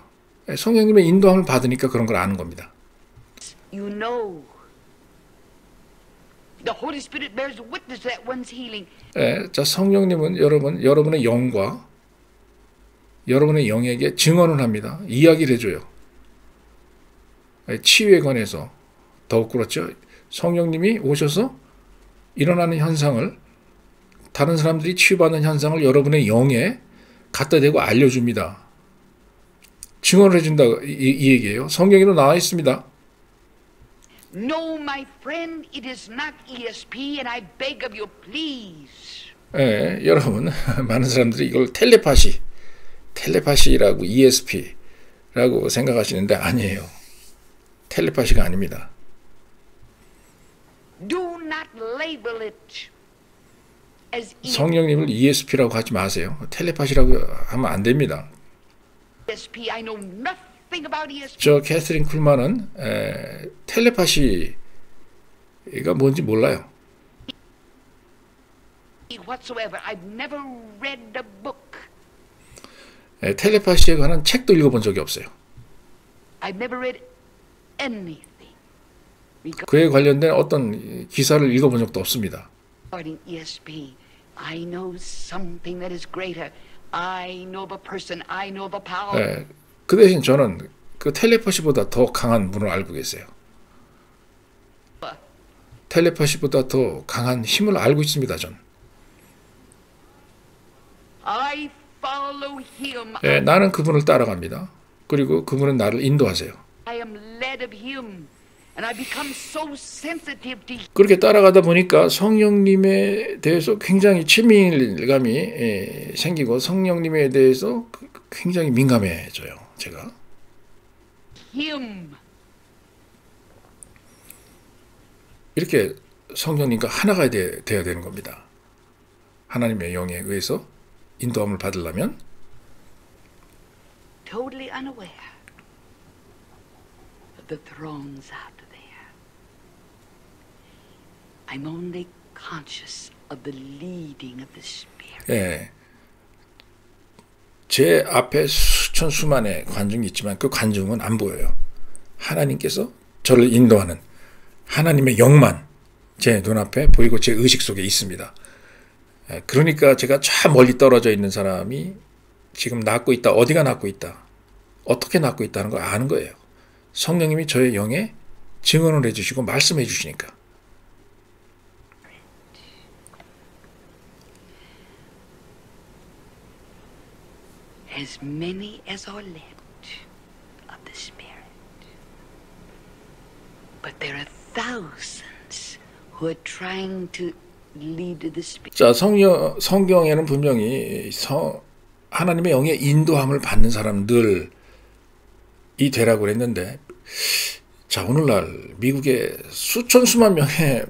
Speaker 2: 성령님의 인도함을 받으니까 그런 걸 아는 겁니다.
Speaker 1: You know. The Holy Spirit bears witness that one's healing.
Speaker 2: 자, 성령님은 여러분의 영과 여러분의 영에게 증언을 합니다. 이야기를 해줘요. 치유에 관해서 더욱 그렇죠. 성령님이 오셔서 일어나는 현상을, 다른 사람들이 치유받는 현상을 여러분의 영에 갖다 대고 알려줍니다. 증언을 해준다, 이 얘기예요. 성경에도 나와 있습니다.
Speaker 1: No, my friend, it is not ESP, and I beg of you, please.
Speaker 2: 여러분, 많은 사람들이 이걸 텔레파시라고 ESP라고 생각하시는데 아니에요. 텔레파시가 아닙니다.
Speaker 1: Do not label it as
Speaker 2: 성령님을 ESP라고 하지 마세요. 텔레파시라고 하면 안 됩니다.
Speaker 1: ESP. I know nothing about ESP.
Speaker 2: 저 캐서린 쿨만은 텔레파시가 뭔지 몰라요.
Speaker 1: Whatsoever. I've never read a book.
Speaker 2: 텔레파시에 관한 책도 읽어본 적이 없어요.
Speaker 1: I've never read anything
Speaker 2: 그에 관련된 어떤 기사를 읽어본 적도 없습니다.
Speaker 1: regarding ESP. I know something that is greater. I know of a person. I know of a power.
Speaker 2: 그 대신 저는 그 텔레파시보다 더 강한 분을 알고 계세요. 텔레파시보다 더 강한 힘을 알고 있습니다. 전.
Speaker 1: I follow him.
Speaker 2: 나는 그분을 따라갑니다. 그리고 그분은 나를 인도하세요.
Speaker 1: I am led of him. And I become so sensitive to
Speaker 2: 그렇게 따라가다 보니까 성령님에 대해서 굉장히 친밀감이 생기고 성령님에 대해서 굉장히 민감해져요. 제가.
Speaker 1: him.
Speaker 2: 이렇게 성령님과 하나가 돼야 되는 겁니다. 하나님의 영에 의해서 인도함을 받으려면
Speaker 1: Totally unaware of the throngs out there. I'm only conscious of the leading of the Spirit.
Speaker 2: 제 앞에 수천 수만의 관중이 있지만 그 관중은 안 보여요. 하나님께서 저를 인도하는 하나님의 영만 제 눈앞에 보이고 제 의식 속에 있습니다. 그러니까 제가 저 멀리 떨어져 있는 사람이 지금 낫고 있다, 어디가 낫고 있다, 어떻게 낫고 있다는 걸 아는 거예요. 성령님이 저의 영에 증언을 해주시고 말씀해 주시니까.
Speaker 1: As many as are led of the Spirit. But there are thousands who are trying to lead to the Spirit.
Speaker 2: 자, 성경에는 분명히 하나님의 영의 인도함을 받는 사람들이 되라고 그랬는데, 자, 오늘날 미국에 수천 수만 명의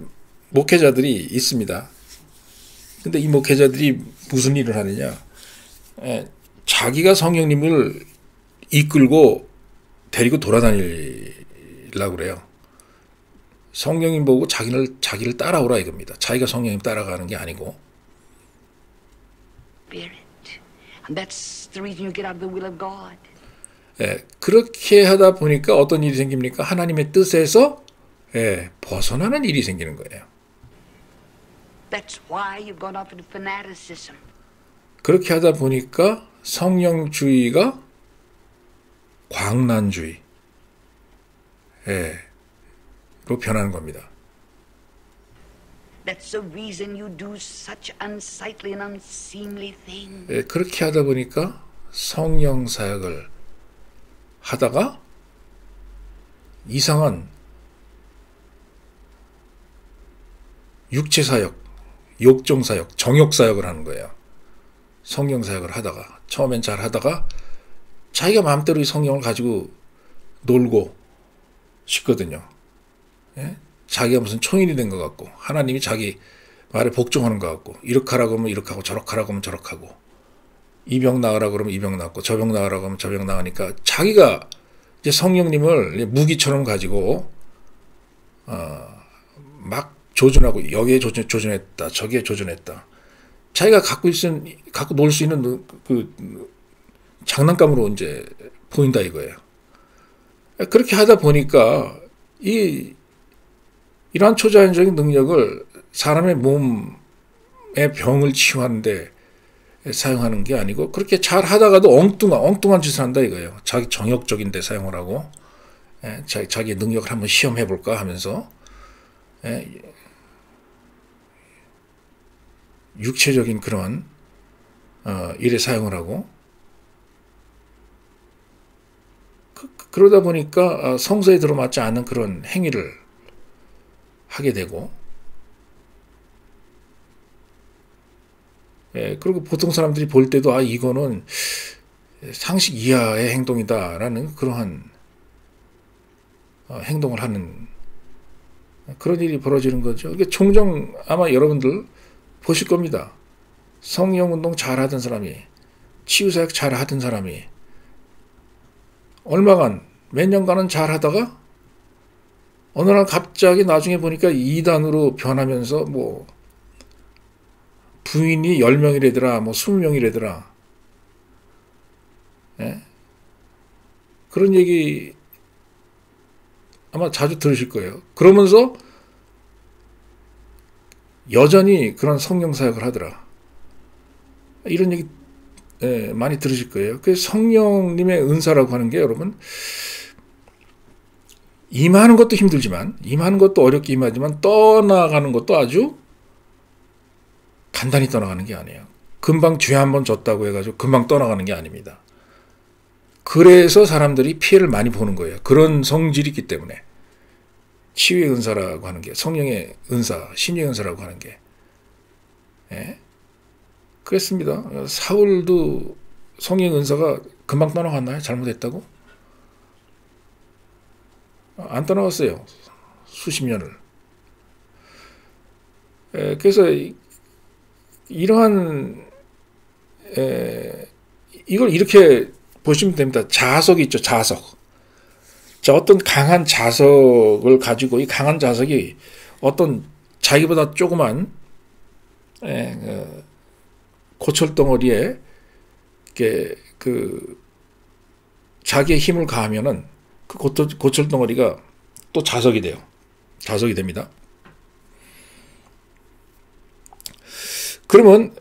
Speaker 2: 목회자들이 있습니다. 근데 이 목회자들이 무슨 일을 하느냐? 자기가 성령님을 이끌고 데리고 돌아다니려고 그래요. 성령님 보고 자기를 따라오라 이겁니다. 자기가 성령님 따라가는 게 아니고.
Speaker 1: Spirit. And that's the reason you get out of the will of God.
Speaker 2: 그렇게 하다 보니까 어떤 일이 생깁니까? 하나님의 뜻에서 벗어나는 일이 생기는 거예요.
Speaker 1: That's why you've gone off into fanaticism.
Speaker 2: 그렇게 하다 보니까 성령주의가 광란주의 로 변하는 겁니다.
Speaker 1: That's the reason you do such unsightly and unseemly things.
Speaker 2: 그렇게 하다 보니까 성령 사역을 하다가 이상한 육체 사역, 욕정 사역, 정욕 사역을 하는 거예요. 성령 사역을 하다가 처음엔 잘 하다가 자기가 마음대로 이 성령을 가지고 놀고 싶거든요. 자기가 무슨 총인이 된 것 같고 하나님이 자기 말에 복종하는 것 같고 이렇게 하라고 하면 이렇게 하고 저렇게 하라고 하면 저렇게 하고 이 병 나으라고 그러면 이 병 나았고 저 병 나으라고 하면 저 병 나으니까 자기가 이제 성령님을 무기처럼 가지고 막 조준하고 여기에 조준했다 저기에 조준했다 자기가 갖고 놀 수 있는 그 장난감으로 이제 보인다 이거예요. 그렇게 하다 보니까 이러한 초자연적인 능력을 사람의 몸의 병을 치유하는데 사용하는 게 아니고 그렇게 잘 하다가도 엉뚱한 짓을 한다 이거예요. 자기 정욕적인 데 사용을 하고 자기의 능력을 한번 시험해 볼까 하면서 육체적인 그런 일에 사용을 하고 그러다 보니까 성서에 들어맞지 않는 그런 행위를 하게 되고 그리고 보통 사람들이 볼 때도 이거는 상식 이하의 행동이다라는 그러한 행동을 하는 그런 일이 벌어지는 거죠. 이게 종종 아마 여러분들 보실 겁니다. 성령운동 잘하던 사람이 치유사역 잘하던 사람이 얼마간 몇 년간은 잘하다가 어느 날 갑자기 나중에 보니까 2단으로 변하면서 뭐 부인이 10명이라더라 뭐 20명이라더라 그런 얘기 아마 자주 들으실 거예요. 그러면서 여전히 그런 성령 사역을 하더라. 이런 얘기 많이 들으실 거예요. 그 성령님의 은사라고 하는 게 여러분 임하는 것도 힘들지만 임하는 것도 어렵게 임하지만 떠나가는 것도 아주 간단히 떠나가는 게 아니에요. 금방 죄 한번 졌다고 해가지고 금방 떠나가는 게 아닙니다. 그래서 사람들이 피해를 많이 보는 거예요. 그런 성질이 있기 때문에 치유의 은사라고 하는 게 성령의 은사, 신의 은사라고 하는 게 그랬습니다. 사울도 성령 은사가 금방 떠나갔나요? 잘못했다고? 안 떠나갔어요. 수십 년을. 그래서 이러한 이걸 이렇게 보시면 됩니다. 자석이 있죠. 자석. 자, 어떤 강한 자석을 가지고 이 강한 자석이 어떤 자기보다 조그만 고철덩어리에 자기의 힘을 가하면은 그 고철덩어리가 또 자석이 돼요. 자석이 됩니다. 그러면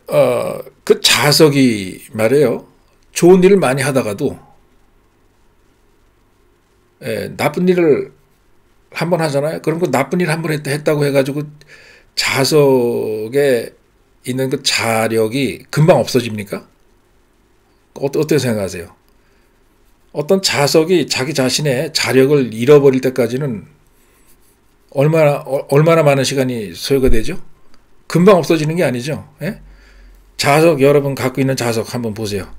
Speaker 2: 그 자석이 말이에요. 좋은 일을 많이 하다가도 나쁜 일을 한번 하잖아요. 그럼 그 나쁜 일을 한번 했다고 해가지고 자석에 있는 그 자력이 금방 없어집니까? 어떻게 생각하세요? 어떤 자석이 자기 자신의 자력을 잃어버릴 때까지는 얼마나 많은 시간이 소요가 되죠? 금방 없어지는 게 아니죠. 예? 자석 여러분 갖고 있는 자석 한번 보세요.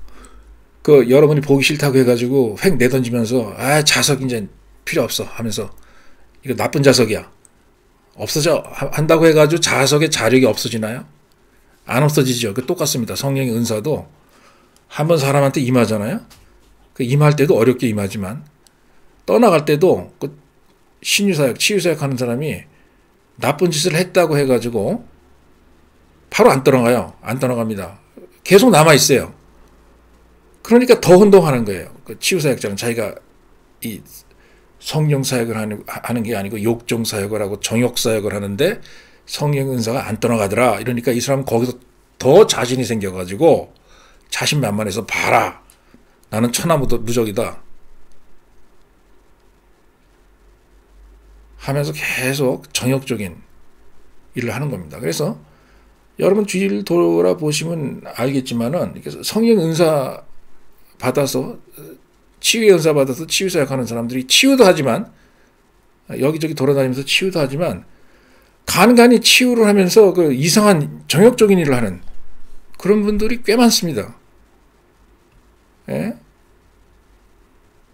Speaker 2: 그 여러분이 보기 싫다고 해가지고 획 내던지면서 아 자석 이제 필요 없어 하면서 이거 나쁜 자석이야. 없어져 한다고 해가지고 자석의 자력이 없어지나요? 안 없어지죠. 그 똑같습니다. 성령의 은사도 한번 사람한테 임하잖아요. 그 임할 때도 어렵게 임하지만 떠나갈 때도 그 신유사역, 치유사역 하는 사람이 나쁜 짓을 했다고 해가지고 바로 안 떠나가요. 안 떠나갑니다. 계속 남아있어요. 그러니까 더 혼동하는 거예요. 그 치유사역자는 자기가 이 성령사역을 하는 게 아니고 욕종사역을 하고 정욕사역을 하는데 성령 은사가 안 떠나가더라. 이러니까 이 사람은 거기서 더 자신이 생겨가지고 자신만만해서 봐라. 나는 천하무적이다. 하면서 계속 정욕적인 일을 하는 겁니다. 그래서 여러분 주위를 돌아보시면 알겠지만은 성령 은사 받아서 치유의 은사 받아서 치유사역 하는 사람들이 치유도 하지만 여기저기 돌아다니면서 치유도 하지만 간간히 치유를 하면서 그 이상한 정욕적인 일을 하는 그런 분들이 꽤 많습니다. 예?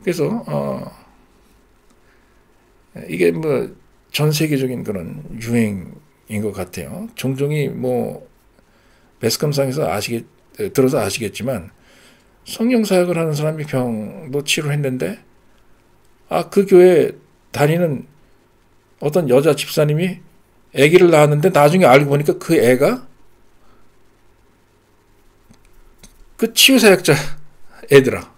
Speaker 2: 그래서 이게 뭐 전 세계적인 그런 유행인 것 같아요. 종종이 뭐 매스컴상에서 들어서 아시겠지만 성령 사역을 하는 사람이 병도 치료했는데 그 교회 다니는 어떤 여자 집사님이 아기를 낳았는데 나중에 알고 보니까 그 애가 그 치유사역자 애더라.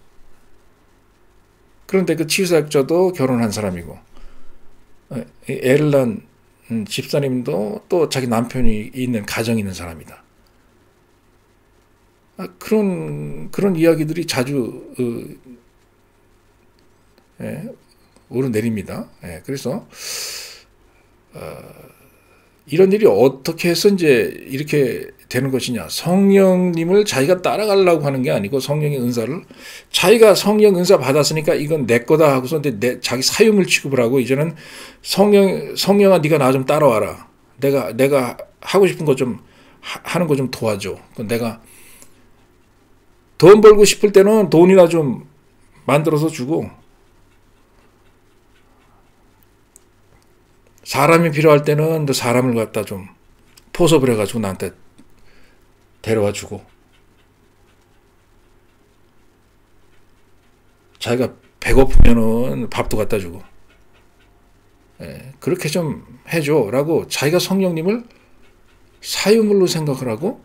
Speaker 2: 그런데 그 치유사역자도 결혼한 사람이고 애를 낳은 집사님도 또 자기 남편이 있는 가정이 있는 사람이다. 그런 이야기들이 자주 오르내립니다. 그래서 이런 일이 어떻게 해서 이제 이렇게 되는 것이냐. 성령님을 자기가 따라가려고 하는 게 아니고 성령의 은사를 자기가 성령 은사 받았으니까 이건 내 거다 하고서 자기 사용을 취급을 하고 이제는 성령아 네가 나 좀 따라와라. 내가 하고 싶은 거 좀 하는 거 좀 도와줘. 내가 돈 벌고 싶을 때는 돈이나 좀 만들어서 주고 사람이 필요할 때는 또 사람을 갖다 좀 포섭을 해가지고 나한테 데려와 주고 자기가 배고프면은 밥도 갖다 주고 그렇게 좀 해줘 라고 자기가 성령님을 사유물로 생각을 하고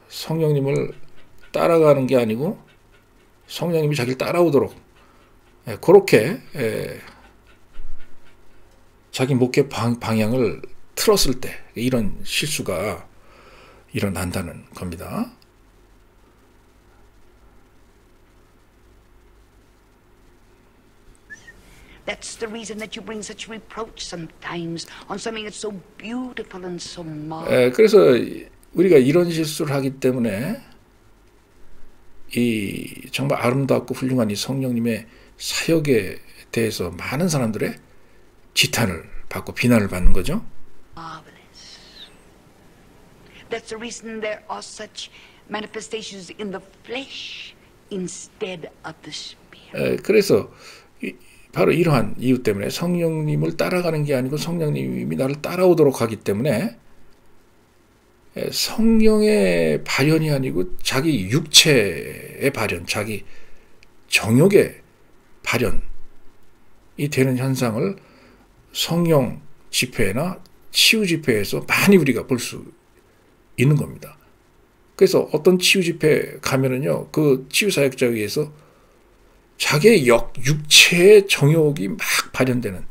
Speaker 2: 성령님을 따라가는 게 아니고 성령님이 자기를 따라오도록 그렇게 자기 목회 방향을 틀었을 때 이런 실수가 일어난다는 겁니다.
Speaker 1: That's the reason that you bring such reproach sometimes on something that's so beautiful and so marvelous.
Speaker 2: 그래서 우리가 이런 실수를 하기 때문에 이 정말 아름답고 훌륭한 이 성령님의 사역에 대해서 많은 사람들의 지탄을 받고 비난을 받는 거죠.
Speaker 1: Marvelous. That's the reason there are such manifestations in the flesh instead of the spirit.
Speaker 2: 그래서 바로 이러한 이유 때문에 성령님을 따라가는 게 아니고 성령님이 나를 따라오도록 하기 때문에 성령의 발현이 아니고 자기 육체의 발현, 자기 정욕의 발현이 되는 현상을 성령 집회나 치유 집회에서 많이 우리가 볼 수 있는 겁니다. 그래서 어떤 치유 집회 가면은요, 그 치유 사역자에 의해서 자기의 육체의 정욕이 막 발현되는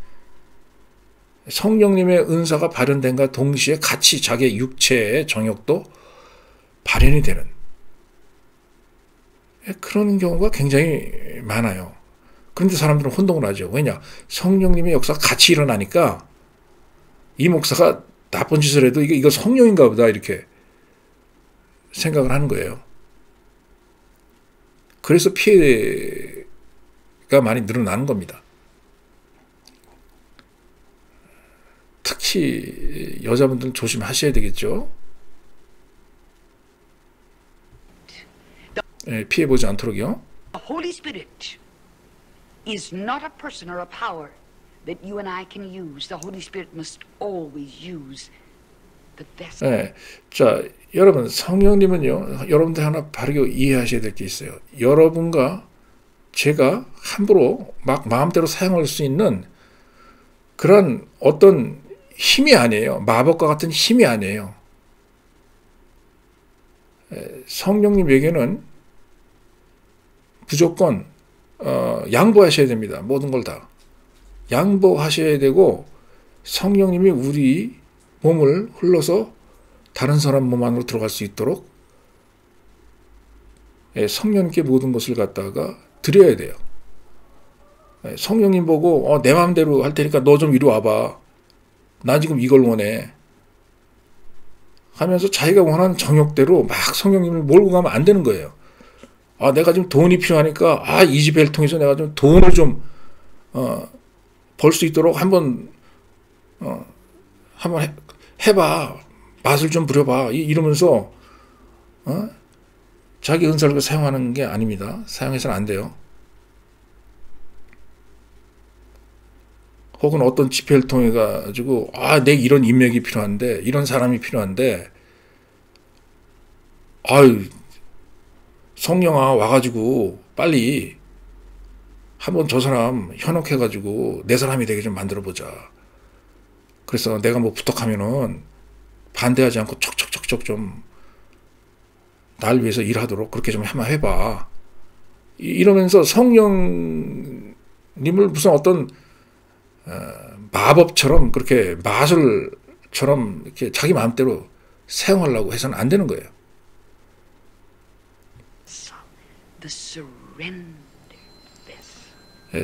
Speaker 2: 성령님의 은사가 발현된과 동시에 같이 자기의 육체의 정욕도 발현이 되는 그런 경우가 굉장히 많아요. 그런데 사람들은 혼동을 하죠. 왜냐? 성령님의 역사가 같이 일어나니까 이 목사가 나쁜 짓을 해도 이거 성령인가 보다 이렇게 생각을 하는 거예요. 그래서 피해가 많이 늘어나는 겁니다. 특히 여자분들은 조심하셔야 되겠죠. 피해보지 않도록요.
Speaker 1: The Holy Spirit is not a person or a power that you and I can use. The Holy Spirit must always use the vessel.
Speaker 2: 자, 여러분 성령님은요. 여러분들 하나 바르게 이해하셔야 될 게 있어요. 여러분과 제가 함부로 막 마음대로 사용할 수 있는 그런 어떤 힘이 아니에요. 마법과 같은 힘이 아니에요. 성령님에게는 무조건 양보하셔야 됩니다. 모든 걸 다. 양보하셔야 되고 성령님이 우리 몸을 흘러서 다른 사람 몸 안으로 들어갈 수 있도록 성령님께 모든 것을 갖다가 드려야 돼요. 성령님 보고 내 마음대로 할 테니까 너 좀 이리 와봐. 나 지금 이걸 원해. 하면서 자기가 원하는 정욕대로 막 성령님을 몰고 가면 안 되는 거예요. 내가 지금 돈이 필요하니까 이지벨 통해서 내가 좀 돈을 좀 벌 수 있도록 한번 해봐. 맛을 좀 부려봐. 이러면서 자기 은사를 사용하는 게 아닙니다. 사용해서는 안 돼요. 혹은 어떤 집회를 통해 가지고 내 이런 인맥이 필요한데 이런 사람이 필요한데 성령아 와가지고 빨리 한번 저 사람 현혹해가지고 내 사람이 되게 좀 만들어보자. 그래서 내가 뭐 부탁하면은 반대하지 않고 척척척척 좀 날 위해서 일하도록 그렇게 좀 한번 해봐. 이러면서 성령님을 무슨 어떤 마법처럼 그렇게 마술처럼 이렇게 자기 마음대로 사용하려고 해서는 안 되는 거예요.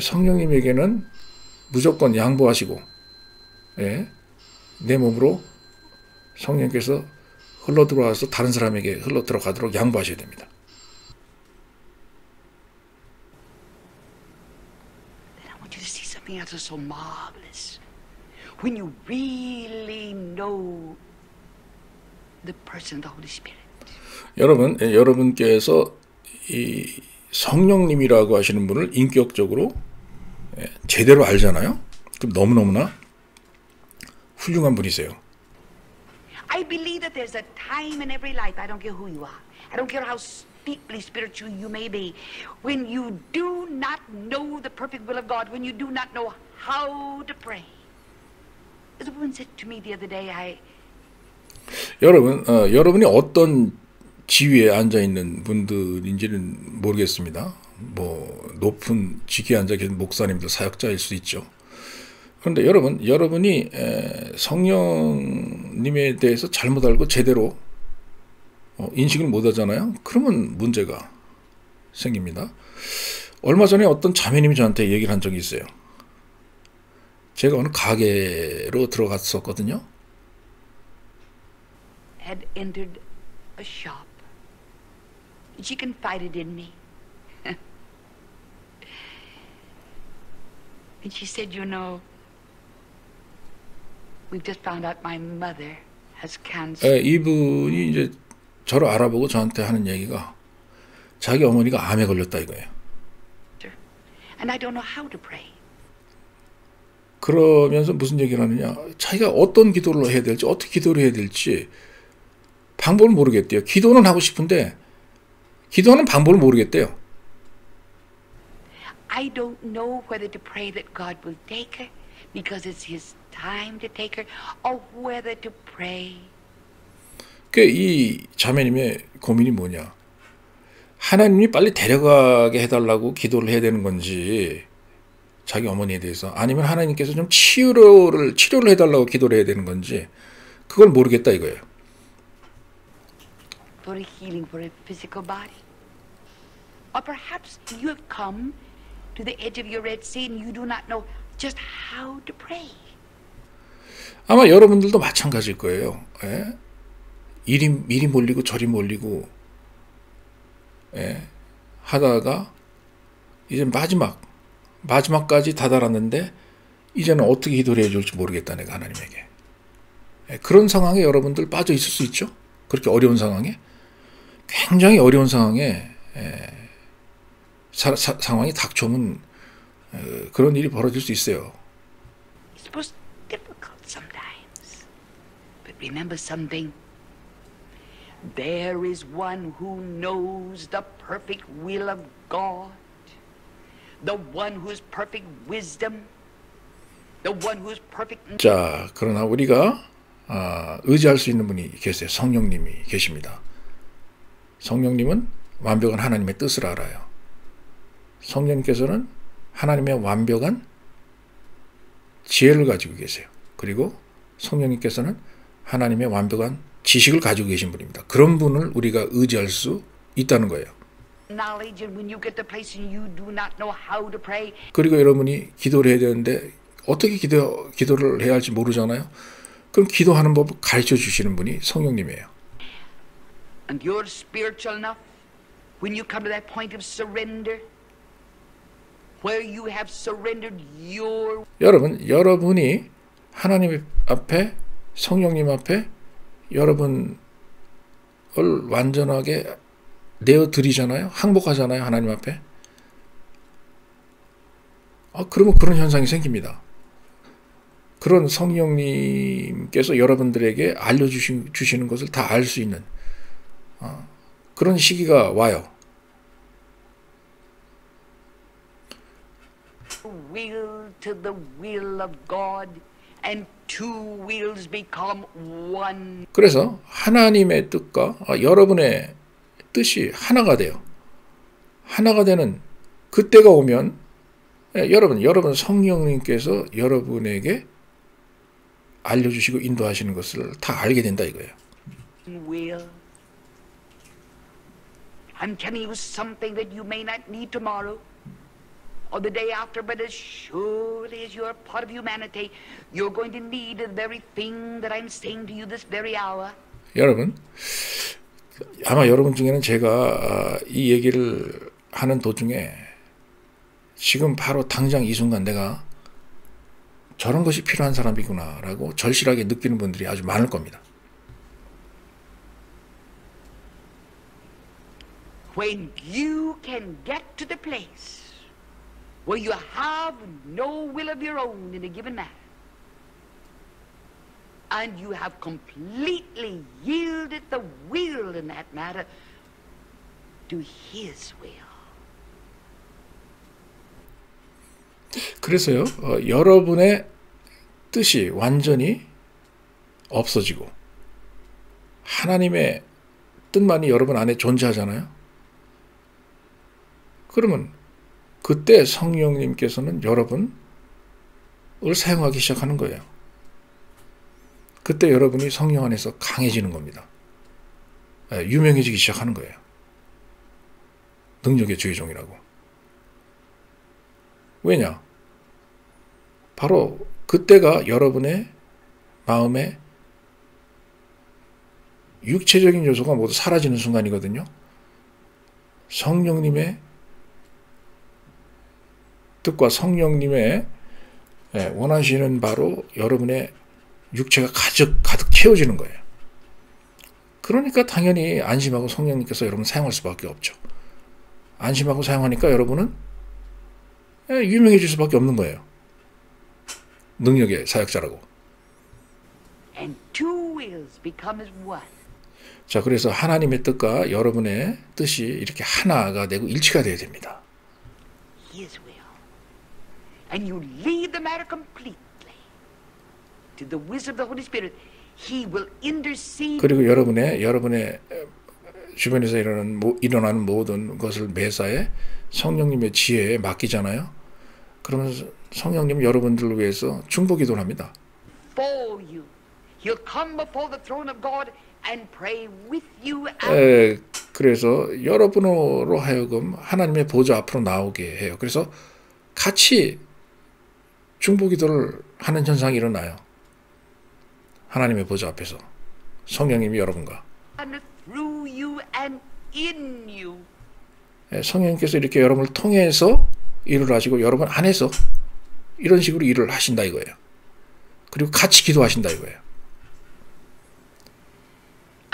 Speaker 2: 성령님에게는 무조건 양보하시고 내 몸으로 성령께서 흘러 들어와서 다른 사람에게 흘러 들어가도록 양보하셔야 됩니다.
Speaker 1: I want you to see something else so marvelous. When you really know the person of the Holy Spirit.
Speaker 2: 여러분께서 이 성령님이라고 하시는 분을 인격적으로 제대로 알잖아요. 그럼 너무너무나 훌륭한 분이세요.
Speaker 1: I believe that there's a time in every life, I don't care who you are, I don't care how deeply spiritual you may be, when you do not know the perfect will of God, when you do not know how to pray. As a woman said to me the other day,
Speaker 2: 여러분이 어떤 지위에 앉아 있는 분들인지는 모르겠습니다. 뭐 높은 직위에 앉아 계신 목사님들, 사역자일 수 있죠. 그런데 여러분이 성령님에 대해서 잘못 알고 제대로 인식을 못 하잖아요. 그러면 문제가 생깁니다. 얼마 전에 어떤 자매님이 저한테 얘기를 한 적이 있어요. 제가 어느 가게로 들어갔었거든요.
Speaker 1: had entered a shop. She confided in me. And she said, you know, we've just found out my mother has cancer.
Speaker 2: 이분이 이제 저를 알아보고 저한테 하는 얘기가 자기 어머니가 암에 걸렸다 이거예요.
Speaker 1: And I don't know how to pray.
Speaker 2: 그러면서 무슨 얘기를 하느냐. 자기가 어떤 기도를 해야 될지 어떻게 기도를 해야 될지 방법을 모르겠대요. 기도는 하고 싶은데 기도하는 방법을 모르겠대요.
Speaker 1: I don't know whether to pray that God will take her because it's His time to take her, or whether to pray.
Speaker 2: 이 자매님의 고민이 뭐냐? 하나님이 빨리 데려가게 해달라고 기도를 해야 되는 건지, 자기 어머니에 대해서, 아니면 하나님께서 좀 치료를 해달라고 기도를 해야 되는 건지, 그걸 모르겠다 이거예요.
Speaker 1: For a healing for a physical body, or perhaps you have come to the edge of your Red Sea and you do not know just how to pray.
Speaker 2: 아마 여러분들도 마찬가지일 거예요. 예? 이리 몰리고 저리 몰리고 하다가 이제 마지막까지 다다랐는데 이제는 어떻게 기도를 해야 될지 모르겠다 내가 하나님에게. 그런 상황에 여러분들 빠져 있을 수 있죠. 그렇게 어려운 상황에, 굉장히 어려운 상황에 상황이 닥쳐오면 그런 일이 벌어질 수 있어요.
Speaker 1: It was difficult sometimes. But remember something. There is one who knows the perfect will of God. The one who is perfect wisdom. The one who is perfect.
Speaker 2: 자, 그러나 우리가 의지할 수 있는 분이 계세요. 성령님이 계십니다. 성령님은 완벽한 하나님의 뜻을 알아요. 성령님께서는 하나님의 완벽한 지혜를 가지고 계세요. 그리고 성령님께서는 하나님의 완벽한 지식을 가지고 계신 분입니다. 그런 분을 우리가 의지할 수 있다는 거예요. 그리고 여러분이 기도를 해야 되는데 어떻게 기도를 해야 할지 모르잖아요. 그럼 기도하는 법을 가르쳐 주시는 분이 성령님이에요.
Speaker 1: And you're spiritual enough when you come to that point of surrender, where you have surrendered your.
Speaker 2: 여러분이 하나님 앞에, 성령님 앞에 여러분을 완전하게 내어드리잖아요. 항복하잖아요. 하나님 앞에. 그러면 그런 현상이 생깁니다. 그런 성령님께서 여러분들에게 알려주시는 것을 다 알 수 있는 그런 시기가 와요.
Speaker 1: Will to the will of God, and two wills become one.
Speaker 2: 그래서 하나님의 뜻과 여러분의 뜻이 하나가 돼요. 하나가 되는 그때가 오면 여러분 성령님께서 여러분에게 알려주시고 인도하시는 것을 다 알게 된다 이거예요.
Speaker 1: Will. I'm telling you something that you may not need tomorrow or the day after, but as surely as you're part of humanity, you're going to need the very thing that I'm saying to you this very hour.
Speaker 2: 여러분, 아마 여러분 중에는 제가 이 얘기를 하는 도중에 지금 바로 당장 이 순간 내가 저런 것이 필요한 사람이구나라고 절실하게 느끼는 분들이 아주 많을 겁니다.
Speaker 1: When you can get to the place where you have no will of your own in a given matter, and you have completely yielded the will in that matter to His will.
Speaker 2: 그래서요, 여러분의 뜻이 완전히 없어지고 하나님의 뜻만이 여러분 안에 존재하잖아요. 그러면 그때 성령님께서는 여러분을 사용하기 시작하는 거예요. 그때 여러분이 성령 안에서 강해지는 겁니다. 유명해지기 시작하는 거예요. 능력의 주의 종이라고. 왜냐? 바로 그때가 여러분의 마음에 육체적인 요소가 모두 사라지는 순간이거든요. 성령님의 뜻과 성령님의 원하시는 바로 여러분의 육체가 가득 채워지는 거예요. 그러니까 당연히 안심하고 성령님께서 여러분 사용할 수밖에 없죠. 안심하고 사용하니까 여러분은 유명해질 수밖에 없는 거예요. 능력의 사역자라고.
Speaker 1: And two wills become as one.
Speaker 2: 자, 그래서 하나님의 뜻과 여러분의 뜻이 이렇게 하나가 되고 일치가 되어야 됩니다.
Speaker 1: His will. And you leave the matter completely to the wisdom of the Holy Spirit. He will intercede.
Speaker 2: 그리고 여러분의 주변에서 일어나는 모든 것을 매사에 성령님의 지혜에 맡기잖아요. 그러면서 성령님 여러분들을 위해서 중보기도를 합니다.
Speaker 1: For you, He'll come before the throne of God and pray with you.
Speaker 2: 그래서 여러분으로 하여금 하나님의 보좌 앞으로 나오게 해요. 그래서 같이 중보기도를 하는 현상이 일어나요. 하나님의 보좌 앞에서 성령님이 여러분과.
Speaker 1: And through you and in you.
Speaker 2: 성령님께서 이렇게 여러분을 통해서 일을 하시고 여러분 안에서 이런 식으로 일을 하신다 이거예요. 그리고 같이 기도하신다 이거예요.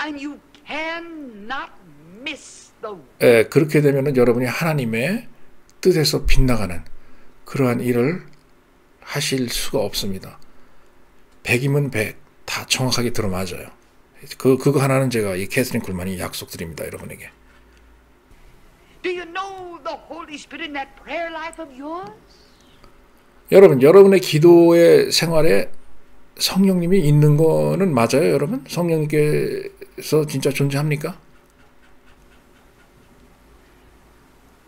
Speaker 1: And you cannot miss the
Speaker 2: 그렇게 되면은 여러분이 하나님의 뜻에서 빗나가는 그러한 일을 하실 수가 없습니다. 100이면 100 다 정확하게 들어맞아요. 그거 하나는 제가 이 캐서린 쿨만이 약속드립니다, 여러분에게.
Speaker 1: Do you know the Holy Spirit in that prayer life of yours?
Speaker 2: 여러분의 기도의 생활에 성령님이 있는 거는 맞아요, 여러분? 성령님께서 진짜 존재합니까?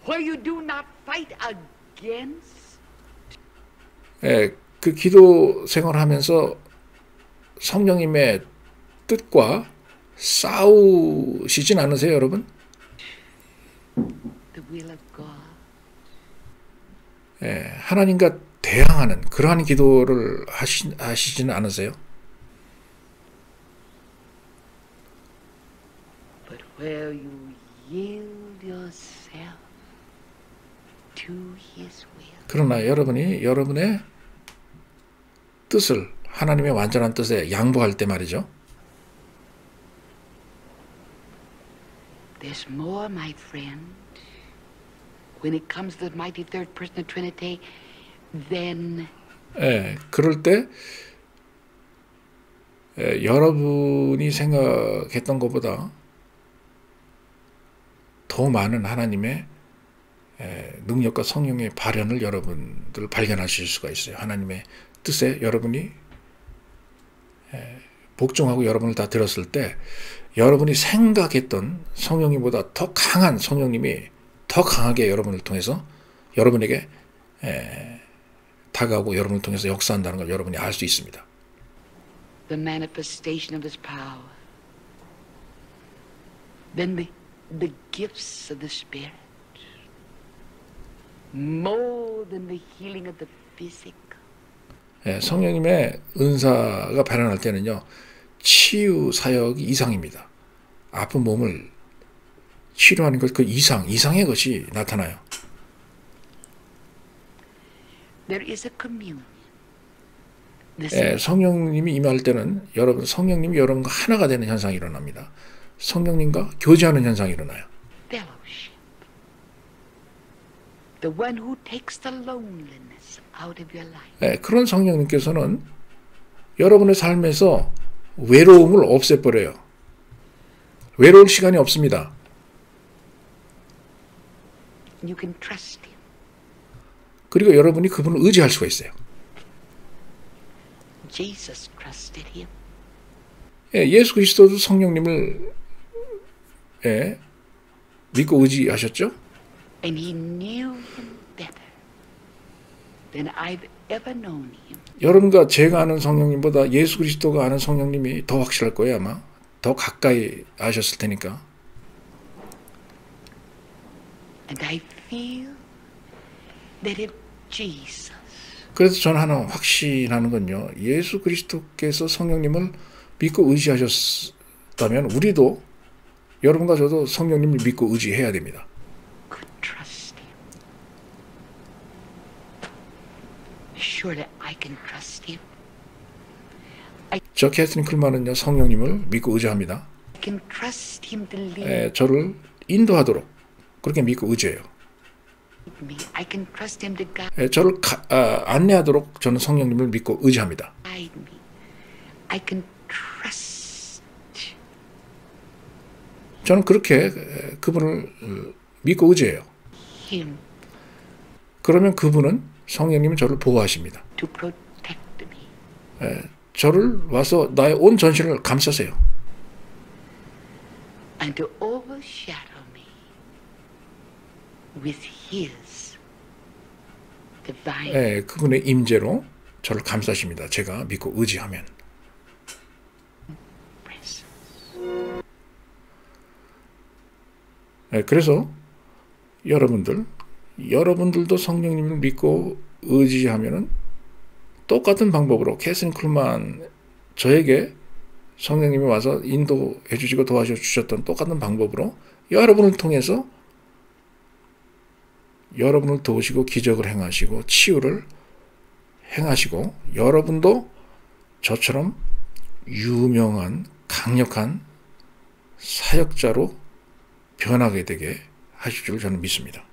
Speaker 1: Where you do not fight against?
Speaker 2: 그 기도 생활하면서 성령님의 뜻과 싸우시진 않으세요, 여러분?
Speaker 1: The will of God.
Speaker 2: 하나님과 대항하는 그러한 기도를 하시지는 않으세요?
Speaker 1: But where you yield yourself to His will.
Speaker 2: 그러나 여러분이 여러분의 뜻을 하나님의 완전한 뜻에 양보할 때 말이죠.
Speaker 1: There's more, my friend, when it comes to the mighty third person of Trinity, than
Speaker 2: 그럴 때 여러분이 생각했던 것보다 더 많은 하나님의 능력과 성령의 발현을 여러분들 발견하실 수가 있어요. 하나님의 뜻에 여러분이 복종하고 여러분을 다 들었을 때 여러분이 생각했던 성령님보다 더 강한 성령님이 더 강하게 여러분을 통해서 여러분에게 다가오고 여러분을 통해서 역사한다는 걸 여러분이 알 수 있습니다.
Speaker 1: the manifestation of His power, then the gifts of the Spirit, more than the healing of the physical.
Speaker 2: 성령님의 은사가 발현할 때는요, 치유 사역이 이상입니다. 아픈 몸을 치료하는 것, 그 이상의 것이 나타나요.
Speaker 1: There is a communion.
Speaker 2: 성령님이 임할 때는 성령님이 여러분과 하나가 되는 현상이 일어납니다. 성령님과 교제하는 현상이 일어나요.
Speaker 1: Fellowship. The one who takes the loneliness out of your life.
Speaker 2: 그런 성령님께서는 여러분의 삶에서 외로움을 없애버려요. 외로울 시간이 없습니다.
Speaker 1: You can trust Him.
Speaker 2: 그리고 여러분이 그분을 의지할 수가 있어요.
Speaker 1: Jesus trusted Him.
Speaker 2: 예수 그리스도도 성령님을 믿고 의지하셨죠?
Speaker 1: And He knew Him better than I've ever known Him.
Speaker 2: 여러분과 제가 아는 성령님보다 예수 그리스도가 아는 성령님이 더 확실할 거예요, 아마. 더 가까이 아셨을 테니까.
Speaker 1: And I feel that if Jesus
Speaker 2: 그래서 저는 하나 확신하는 건요, 예수 그리스도께서 성령님을 믿고 의지하셨다면 우리도 여러분과 저도 성령님을 믿고 의지해야 됩니다.
Speaker 1: could trust Him, surely I can trust Him.
Speaker 2: 저 캐서린 쿨만은요, 성령님을 믿고 의지합니다.
Speaker 1: I can trust Him to lead
Speaker 2: 저를 인도하도록 그렇게 믿고 의지해요.
Speaker 1: me. I can trust Him to guide
Speaker 2: 저를 안내하도록 저는 성령님을 믿고 의지합니다.
Speaker 1: me. I can trust.
Speaker 2: 저는 그렇게 그분을 믿고 의지해요.
Speaker 1: Him
Speaker 2: 그러면 그분은 성령님은 저를 보호하십니다.
Speaker 1: to protect me
Speaker 2: 저를 와서 나의 온 전신을 감싸세요.
Speaker 1: and to overshadow me with His divine
Speaker 2: 그분의 임재로 저를 감싸십니다. 제가 믿고 의지하면.
Speaker 1: presence.
Speaker 2: 그래서 여러분들도 성령님을 믿고 의지하면은 똑같은 방법으로 캐서린 쿨만 저에게 성령님이 와서 인도해 주시고 도와줘 주셨던 똑같은 방법으로 여러분을 통해서 여러분을 도우시고 기적을 행하시고 치유를 행하시고 여러분도 저처럼 유명한 강력한 사역자로 변하게 되게 하실 줄 저는 믿습니다.